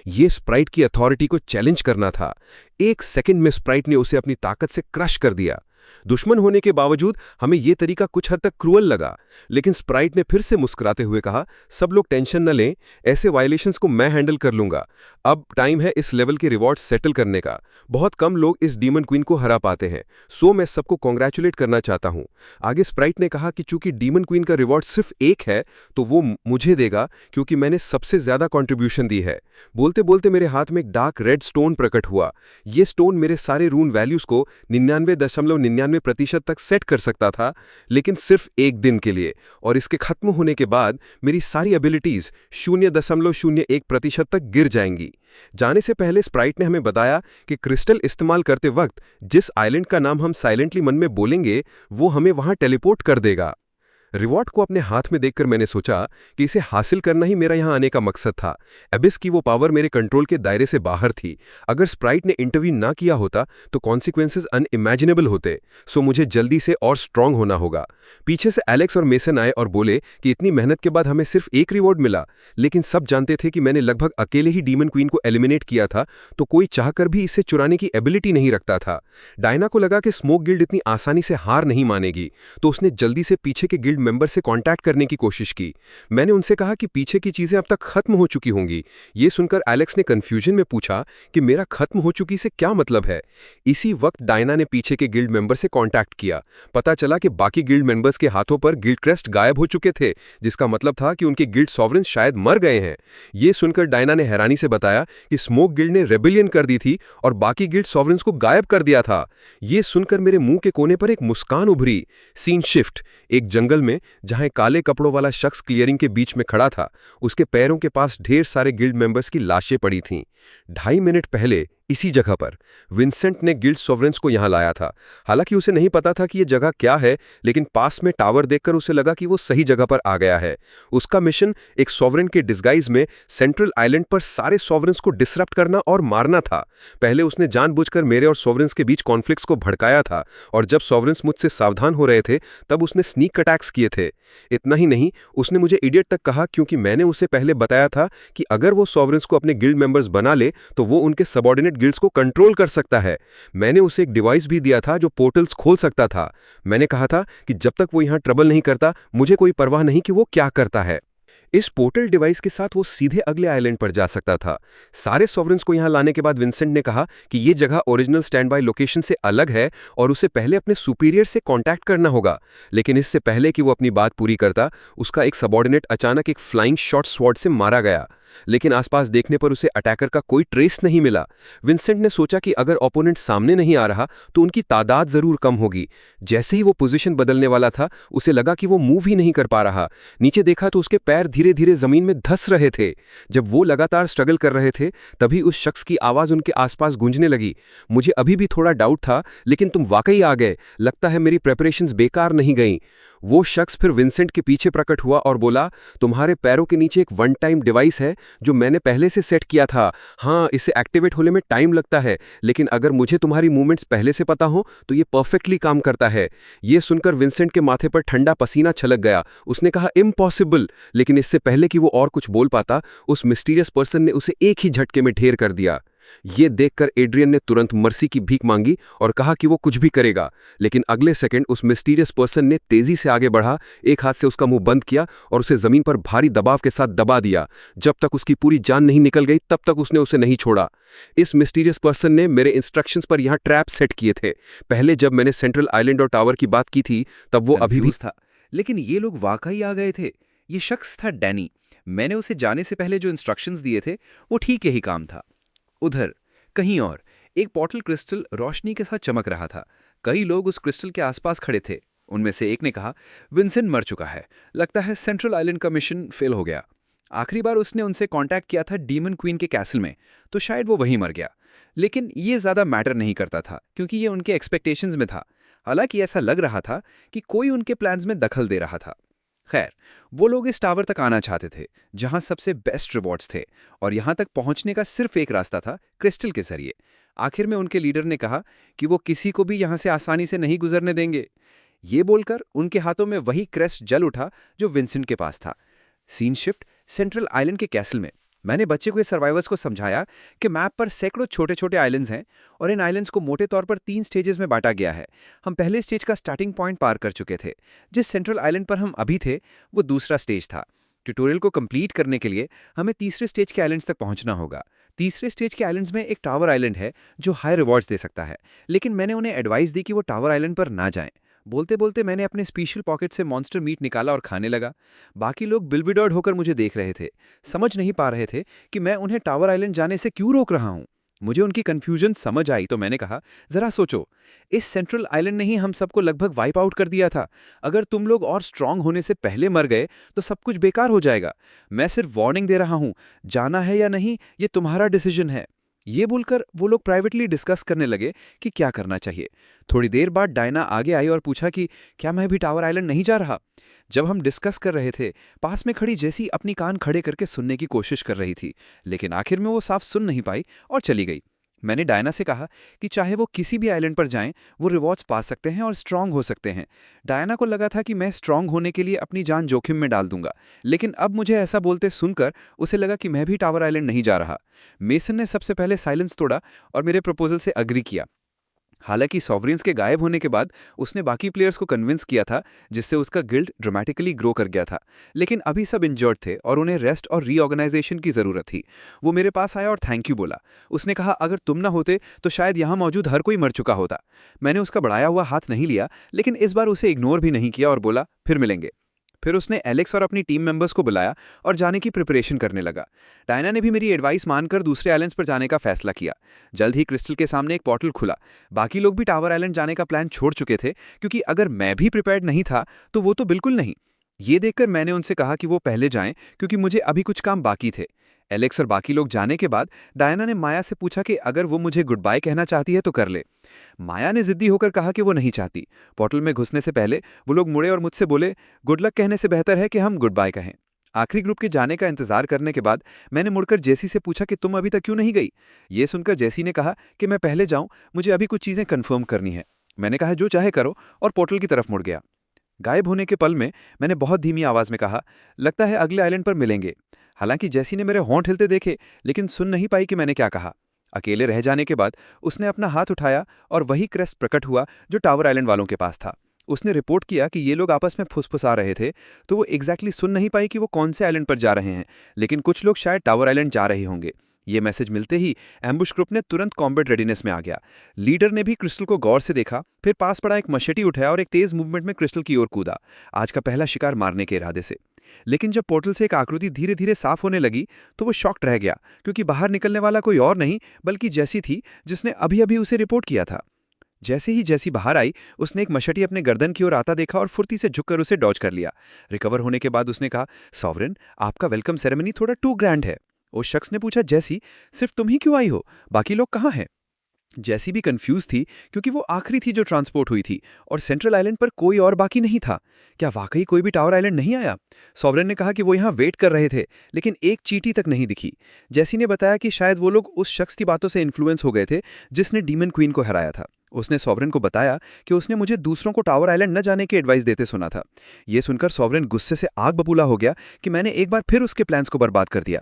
ये स्प्राइट की अथॉरिटी को चैलेंज करना था। एक सेकंड में स्प्राइट ने उसे अपनी ताकत से क्रश कर दिया। दुश्मन होने के बावजूद हमें ये तरीका कुछ हद तक क्रूअल लगा, लेकिन स्प्राइट ने फिर से मुस्कुराते हुए कहा, सब लोग टेंशन न लें, ऐसे वायलेशंस को मैं हैंडल कर लूंगा। अब टाइम है इस लेवल के रिवॉर्ड सेटल करने का। बहुत कम लोग इस डीमन क्वीन को हरा पाते हैं, सो मैं सबको कॉन्ग्रेचुलेट करना चाहता हूं। आगे स्प्राइट ने कहा कि चूंकि डीमन क्वीन का रिवॉर्ड सिर्फ एक है तो वो मुझे देगा, क्योंकि मैंने सबसे ज्यादा कंट्रीब्यूशन दी है। बोलते बोलते मेरे हाथ में एक डार्क रेड स्टोन प्रकट हुआ। ये स्टोन मेरे सारे रून वैल्यूज को 99.99% तक सेट कर सकता था, लेकिन सिर्फ एक दिन के लिए, और इसके खत्म होने के बाद मेरी सारी एबिलिटीज 0.01% तक गिर जाएंगी। जाने से पहले स्प्राइट ने हमें बताया कि क्रिस्टल इस्तेमाल करते वक्त जिस आइलैंड का नाम हम साइलेंटली मन में बोलेंगे वो हमें वहां टेलीपोर्ट कर देगा। रिवॉर्ड को अपने हाथ में देखकर मैंने सोचा कि इसे हासिल करना ही मेरा यहां आने का मकसद था। एबिस की वो पावर मेरे कंट्रोल के दायरे से बाहर थी। अगर स्प्राइट ने इंटरवीन ना किया होता तो कॉन्सिक्वेंसेस अनइमेजिनेबल होते, सो मुझे जल्दी से और स्ट्रांग होना होगा। पीछे से एलेक्स और मेसन आए और बोले कि इतनी मेहनत के बाद हमें सिर्फ एक रिवॉर्ड मिला, लेकिन सब जानते थे कि मैंने लगभग अकेले ही डीमन क्वीन को एलिमिनेट किया था, तो कोई चाहकर भी इसे चुराने की एबिलिटी नहीं रखता था। डायना को लगा कि स्मोक गिल्ड इतनी आसानी से हार नहीं मानेगी, तो उसने जल्दी से पीछे के गिल्ड मेंबर से कांटेक्ट करने की कोशिश की। मैंने उनसे कहा कि पीछे की चीजें अब तक खत्म हो चुकी होंगी। ये सुनकर एलेक्स ने कंफ्यूजन में पूछा कि मेरा खत्म हो चुकी से क्या मतलब है। इसी वक्त डायना ने पीछे के गिल्ड मेंबर से कांटेक्ट किया। पता चला कि बाकी गिल्ड मेंबर्स के हाथों पर गिल्ड क्रेस्ट गायब हो चुके थे, जिसका मतलब था कि उनके गिल्ड सॉवरेंस शायद मर गए हैं। ये सुनकर डायना ने हैरानी से बताया कि स्मोक गिल्ड ने रेबेलियन कर दी थी और बाकी गिल्ड सॉवरेंस को गायब कर दिया था। ये सुनकर मेरे मुंह के कोने पर एक मुस्कान उभरी। सीन शिफ्ट, एक जंगल में जहां काले कपड़ों वाला शख्स क्लियरिंग के बीच में खड़ा था, उसके पैरों के पास ढेर सारे गिल्ड मेंबर्स की लाशें पड़ी थीं। 2.5 मिनट पहले इसी जगह पर विंसेंट ने गिल्ड सॉवरेंस को यहां लाया था। हालांकि उसे नहीं पता था कि यह जगह क्या है, लेकिन पास में टावर देखकर उसे लगा कि वो सही जगह पर आ गया है। उसका मिशन एक सॉवरेन के डिस्गाइज में सेंट्रल आइलैंड पर सारे सॉवरेंस को डिसरप्ट करना और मारना था। पहले उसने जानबूझकर मेरे और सॉवरेंस के बीच कॉन्फ्लिक्ट्स को भड़काया था, और जब सॉवरेंस मुझसे सावधान हो रहे थे तब उसने स्नीक अटैक्स किए थे। इतना ही नहीं, उसने मुझे इडियट तक कहा, क्योंकि मैंने उसे पहले बताया था कि अगर वो सॉवरेंस को अपने गिल्ड मेंबर्स बना ले तो वो उनके सबऑर्डिनेट गिल्ड्स को कंट्रोल कर सकता है। मैंने उसे एक डिवाइस भी दिया था जो पोर्टल्स खोल सकता था। मैंने कहा था कि जब तक वो यहां ट्रबल नहीं करता, मुझे कोई परवाह नहीं कि वो क्या करता है। इस पोर्टल डिवाइस के साथ वो सीधे अगले आइलैंड पर जा सकता था। सारे सॉवरेंस को यहां लाने के बाद विंसेंट ने कहा कि ये जगह ओरिजिनल स्टैंड बाय लोकेशन से अलग है और उसे पहले अपने सुपीरियर से कांटेक्ट करना होगा। लेकिन इससे पहले कि वो अपनी बात पूरी करता, उसका एक सबऑर्डिनेट अचानक एक फ्लाइंग शॉट स्वॉर्ड से मारा गया। लेकिन आसपास देखने पर उसे अटैकर का कोई ट्रेस नहीं मिला। विंसेंट ने सोचा कि अगर ओपोनेंट सामने नहीं आ रहा तो उनकी तादाद जरूर कम होगी। जैसे ही वो पोजीशन बदलने वाला था, उसे लगा कि वो मूव ही नहीं कर पा रहा। नीचे देखा तो उसके पैर धीरे धीरे जमीन में धंस रहे थे। जब वो लगातार स्ट्रगल कर रहे थे, तभी उस शख्स की आवाज उनके आसपास गूंजने लगी। मुझे अभी भी थोड़ा डाउट था, लेकिन तुम वाकई आ गए। लगता है मेरी प्रेपरेशंस बेकार नहीं गईं। वो शख्स फिर विंसेंट के पीछे प्रकट हुआ और बोला, तुम्हारे पैरों के नीचे एक वन टाइम डिवाइस है जो मैंने पहले से सेट किया था। हाँ, इसे एक्टिवेट होने में टाइम लगता है, लेकिन अगर मुझे तुम्हारी मूवमेंट्स पहले से पता हो तो ये परफेक्टली काम करता है। ये सुनकर विंसेंट के माथे पर ठंडा पसीना छलक गया। उसने कहा, इम्पॉसिबल। लेकिन इससे पहले कि वो और कुछ बोल पाता, उस मिस्टीरियस पर्सन ने उसे एक ही झटके में ढेर कर दिया। ये देखकर एड्रियन ने तुरंत मर्सी की भीख मांगी और कहा कि वो कुछ भी करेगा। लेकिन अगले सेकंड उस मिस्टीरियस पर्सन ने तेजी से आगे बढ़ा, एक हाथ से उसका मुंह बंद किया और उसे जमीन पर भारी दबाव के साथ दबा दिया। जब तक उसकी पूरी जान नहीं निकल गई, तब तक उसने उसे नहीं छोड़ा। इस मिस्टीरियस पर्सन ने मेरे इंस्ट्रक्शंस पर यहां ट्रैप सेट किए थे। पहले जब मैंने सेंट्रल आइलैंड और टावर की बात की थी, तब वो अभी भी था, लेकिन ये लोग वाकई आ गए थे। ये शख्स था डैनी। मैंने उसे जाने से पहले जो इंस्ट्रक्शंस दिए थे वो ठीक यही काम था। उधर कहीं और एक पोर्टल क्रिस्टल रोशनी के साथ चमक रहा था। कई लोग उस क्रिस्टल के आसपास खड़े थे। उनमें से एक ने कहा, विंसेंट मर चुका है। लगता है सेंट्रल आइलैंड का मिशन फेल हो गया। आखिरी बार उसने उनसे कांटेक्ट किया था डीमन क्वीन के कैसल में, तो शायद वो वहीं मर गया। लेकिन ये ज्यादा मैटर नहीं करता था, क्योंकि ये उनके एक्सपेक्टेशंस में था। हालांकि ऐसा लग रहा था कि कोई उनके प्लान्स में दखल दे रहा था। खैर, वो लोग इस टावर तक आना चाहते थे जहां सबसे बेस्ट रिवॉर्ड्स थे, और यहां तक पहुंचने का सिर्फ एक रास्ता था, क्रिस्टल के जरिए। आखिर में उनके लीडर ने कहा कि वो किसी को भी यहां से आसानी से नहीं गुजरने देंगे। ये बोलकर उनके हाथों में वही क्रेस्ट जल उठा जो विंसेंट के पास था। सीन शिफ्ट, सेंट्रल आइलैंड के कैसल में मैंने बच्चे को ये सर्वाइवर्स को समझाया कि मैप पर सैकड़ों छोटे छोटे आइलैंड्स हैं और इन आइलैंड्स को मोटे तौर पर 3 स्टेजेस में बांटा गया है। हम पहले स्टेज का स्टार्टिंग पॉइंट पार कर चुके थे। जिस सेंट्रल आइलैंड पर हम अभी थे वो दूसरा स्टेज था। ट्यूटोरियल को कंप्लीट करने के लिए हमें तीसरे स्टेज के आइलैंड्स तक पहुंचना होगा। तीसरे स्टेज के आइलैंड्स में एक टावर आइलैंड है जो हाई रिवॉर्ड्स दे सकता है, लेकिन मैंने उन्हें एडवाइस दी कि वो टावर आइलैंड पर ना जाएं। बोलते बोलते मैंने अपने स्पेशल पॉकेट से मॉन्स्टर मीट निकाला और खाने लगा। बाकी लोग बिलबिडॉर्ड होकर मुझे देख रहे थे, समझ नहीं पा रहे थे कि मैं उन्हें टावर आइलैंड जाने से क्यों रोक रहा हूं। मुझे उनकी कंफ्यूजन समझ आई तो मैंने कहा, जरा सोचो, इस सेंट्रल आइलैंड ने ही हम सबको लगभग वाइप आउट कर दिया था। अगर तुम लोग और स्ट्रांग होने से पहले मर गए तो सब कुछ बेकार हो जाएगा। मैं सिर्फ वार्निंग दे रहा हूं, जाना है या नहीं ये तुम्हारा डिसीजन है। ये बोलकर वो लोग प्राइवेटली डिस्कस करने लगे कि क्या करना चाहिए। थोड़ी देर बाद डायना आगे आई और पूछा कि क्या मैं भी टावर आइलैंड नहीं जा रहा। जब हम डिस्कस कर रहे थे, पास में खड़ी जेसी अपनी कान खड़े करके सुनने की कोशिश कर रही थी, लेकिन आखिर में वो साफ सुन नहीं पाई और चली गई। मैंने डायना से कहा कि चाहे वो किसी भी आइलैंड पर जाएं, वो रिवॉर्ड्स पा सकते हैं और स्ट्रांग हो सकते हैं। डायना को लगा था कि मैं स्ट्रांग होने के लिए अपनी जान जोखिम में डाल दूंगा, लेकिन अब मुझे ऐसा बोलते सुनकर उसे लगा कि मैं भी टावर आइलैंड नहीं जा रहा। मेसन ने सबसे पहले साइलेंस तोड़ा और मेरे प्रपोजल से अग्री किया। हालांकि सॉवरेन्स के गायब होने के बाद उसने बाकी प्लेयर्स को कन्विंस किया था, जिससे उसका गिल्ड ड्रामेटिकली ग्रो कर गया था। लेकिन अभी सब इंजर्ड थे और उन्हें रेस्ट और रीऑर्गेनाइजेशन की ज़रूरत थी। वो मेरे पास आया और थैंक यू बोला। उसने कहा, अगर तुम ना होते तो शायद यहाँ मौजूद हर कोई मर चुका होता। मैंने उसका बढ़ाया हुआ हाथ नहीं लिया, लेकिन इस बार उसे इग्नोर भी नहीं किया और बोला, फिर मिलेंगे। फिर उसने एलेक्स और अपनी टीम मेंबर्स को बुलाया और जाने की प्रिपरेशन करने लगा। डायना ने भी मेरी एडवाइस मानकर दूसरे आइलैंड्स पर जाने का फैसला किया। जल्द ही क्रिस्टल के सामने एक पोर्टल खुला। बाकी लोग भी टावर आइलैंड जाने का प्लान छोड़ चुके थे, क्योंकि अगर मैं भी प्रिपेयर्ड नहीं था तो वो तो बिल्कुल नहीं। ये देखकर मैंने उनसे कहा कि वो पहले जाएं, क्योंकि मुझे अभी कुछ काम बाकी थे। एलेक्स और बाकी लोग जाने के बाद डायना ने माया से पूछा कि अगर वो मुझे गुड बाय कहना चाहती है तो कर ले। माया ने जिद्दी होकर कहा कि वो नहीं चाहती। पोर्टल में घुसने से पहले वो लोग मुड़े और मुझसे बोले, गुड लक कहने से बेहतर है कि हम गुड बाय कहें। आखिरी ग्रुप के जाने का इंतजार करने के बाद मैंने मुड़कर जेसी से पूछा कि तुम अभी तक क्यों नहीं गई। ये सुनकर जेसी ने कहा कि मैं पहले जाऊं, मुझे अभी कुछ चीजें कंफर्म करनी है। मैंने कहा, जो चाहे करो, और पोर्टल की तरफ मुड़ गया। गायब होने के पल में मैंने बहुत धीमी आवाज में कहा, लगता है अगले आइलैंड पर मिलेंगे। हालांकि जेसी ने मेरे होंठ हिलते देखे, लेकिन सुन नहीं पाई कि मैंने क्या कहा। अकेले रह जाने के बाद उसने अपना हाथ उठाया और वही क्रेस्ट प्रकट हुआ जो टावर आइलैंड वालों के पास था। उसने रिपोर्ट किया कि ये लोग आपस में फुसफुसा रहे थे, तो वो एग्जैक्टली सुन नहीं पाई कि वो कौन से आइलैंड पर जा रहे हैं, लेकिन कुछ लोग शायद टावर आइलैंड जा रहे होंगे। ये मैसेज मिलते ही एम्बुश ग्रुप ने तुरंत कॉम्बैट रेडीनेस में आ गया। लीडर ने भी क्रिस्टल को गौर से देखा, फिर पास पड़ा एक मशेटी उठाया और एक तेज मूवमेंट में क्रिस्टल की ओर कूदा, आज का पहला शिकार मारने के इरादे से। लेकिन जब पोर्टल से एक आकृति धीरे धीरे साफ होने लगी तो वो शॉक्ड रह गया, क्योंकि बाहर निकलने वाला कोई और नहीं बल्कि जैसी थी, जिसने अभी अभी उसे रिपोर्ट किया था। जैसे ही जैसी बाहर आई, उसने एक मशटी अपने गर्दन की ओर आता देखा और फुर्ती से झुककर उसे डॉज कर लिया। रिकवर होने के बाद उसने कहा, सॉवरेन, आपका वेलकम सेरेमनी थोड़ा टू ग्रैंड है। उस शख्स ने पूछा, जैसी, सिर्फ तुम ही क्यों आई हो, बाकी लोग कहाँ हैं? जैसी भी कंफ्यूज थी, क्योंकि वो आखिरी थी जो ट्रांसपोर्ट हुई थी और सेंट्रल आइलैंड पर कोई और बाकी नहीं था। क्या वाकई कोई भी टावर आइलैंड नहीं आया? सॉवरेन ने कहा कि वो यहाँ वेट कर रहे थे, लेकिन एक चींटी तक नहीं दिखी। जैसी ने बताया कि शायद वो लोग उस शख्स की बातों से इन्फ्लुएंस हो गए थे जिसने डीमन क्वीन को हराया था। उसने सॉवरेन को बताया कि उसने मुझे दूसरों को टावर आइलैंड न जाने की एडवाइस देते सुना था। यह सुनकर सॉवरेन गुस्से से आग बबूला हो गया कि मैंने एक बार फिर उसके प्लान्स को बर्बाद कर दिया।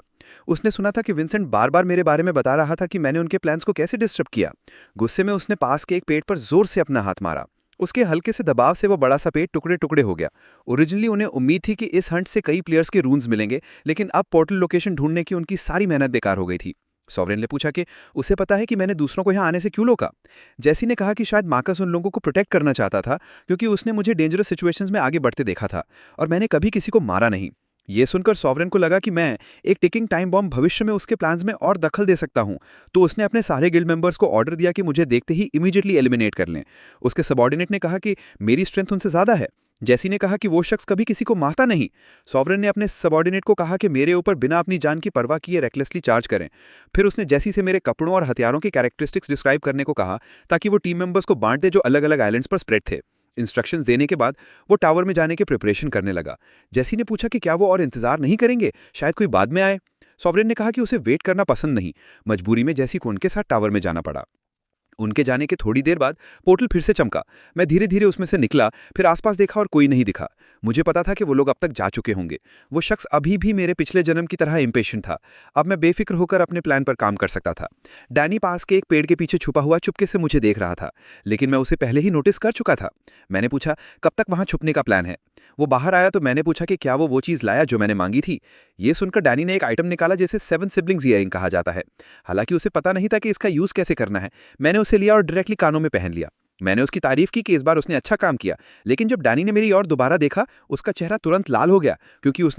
उसने सुना था कि विंसेंट बार बार मेरे बारे में बता रहा था कि मैंने उनके प्लान्स को कैसे डिस्टर्ब किया। गुस्से में उसने पास के एक पेड़ पर जोर से अपना हाथ मारा। उसके हल्के से दबाव से वो बड़ा सा पेड़ टुकड़े टुकड़े हो गया। ओरिजिनली उन्हें उम्मीद थी कि इस हंट से कई प्लेयर्स के रून्स मिलेंगे, लेकिन अब पोर्टल लोकेशन ढूंढने की उनकी सारी मेहनत बेकार हो गई थी। सॉवरेन ने पूछा कि उसे पता है कि मैंने दूसरों को यहाँ आने से क्यों रोका। जैसी ने कहा कि शायद मार्कस उन लोगों को प्रोटेक्ट करना चाहता था, क्योंकि उसने मुझे डेंजरस सिचुएशंस में आगे बढ़ते देखा था और मैंने कभी किसी को मारा नहीं। ये सुनकर सॉवरेन को लगा कि मैं एक टिकिंग टाइम बॉम्ब भविष्य में उसके प्लान्स में और दखल दे सकता हूं, तो उसने अपने सारे गिल्ड मेंबर्स को ऑर्डर दिया कि मुझे देखते ही इमीडिएटली एलिमिनेट कर लें। उसके सबऑर्डिनेट ने कहा कि मेरी स्ट्रेंथ उनसे ज्यादा है। जैसी ने कहा कि वो शख्स कभी किसी को मारता नहीं। सॉवरेन ने अपने सबऑर्डिनेट को कहा कि मेरे ऊपर बिना अपनी जान की परवाह किए रेकलेसली चार्ज करें। फिर उसने जैसी से मेरे कपड़ों और हथियारों की कैरेक्टरिस्टिक्स डिस्क्राइब करने को कहा, ताकि वो टीम मेंबर्स को बांट दे जो अलग अलग आइलैंड्स पर स्प्रेड थे। इंस्ट्रक्शंस देने के बाद वो टावर में जाने की प्रिपरेशन करने लगा। जैसी ने पूछा कि क्या वो और इंतजार नहीं करेंगे, शायद कोई बाद में आए। सॉवरेन ने कहा कि उसे वेट करना पसंद नहीं। मजबूरी में जैसी को उनके साथ टावर में जाना पड़ा। उनके जाने के थोड़ी देर बाद पोर्टल फिर से चमका। मैं धीरे धीरे उसमें से निकला, फिर आसपास देखा और कोई नहीं दिखा। मुझे पता था कि वो लोग अब तक जा चुके होंगे। वो शख्स अभी भी मेरे पिछले जन्म की तरह इम्पेशेंट था। अब मैं बेफिक्र होकर अपने प्लान पर काम कर सकता था। डैनी पास के एक पेड़ के पीछे छुपा हुआ चुपके से मुझे देख रहा था, लेकिन मैं उसे पहले ही नोटिस कर चुका था। मैंने पूछा, कब तक वहां छुपने का प्लान है? वो बाहर आया तो मैंने पूछा कि क्या वो चीज़ लाया जो मैंने मांगी थी। ये सुनकर डैनी ने एक आइटम निकाला जिसे 7 सिबलिंग्स ईयरिंग कहा जाता है। हालांकि उसे पता नहीं था कि इसका यूज़ कैसे करना है। मैंने उसे लिया और डायरेक्टली कानों में पहन लिया। मैंने उसकी तारीफ की कि इस बार उसने अच्छा काम किया, लेकिन जब डैनी ने मेरी ओर दोबारा देखा, उसका चेहरा तुरंत लाल हो गया, क्योंकि उसने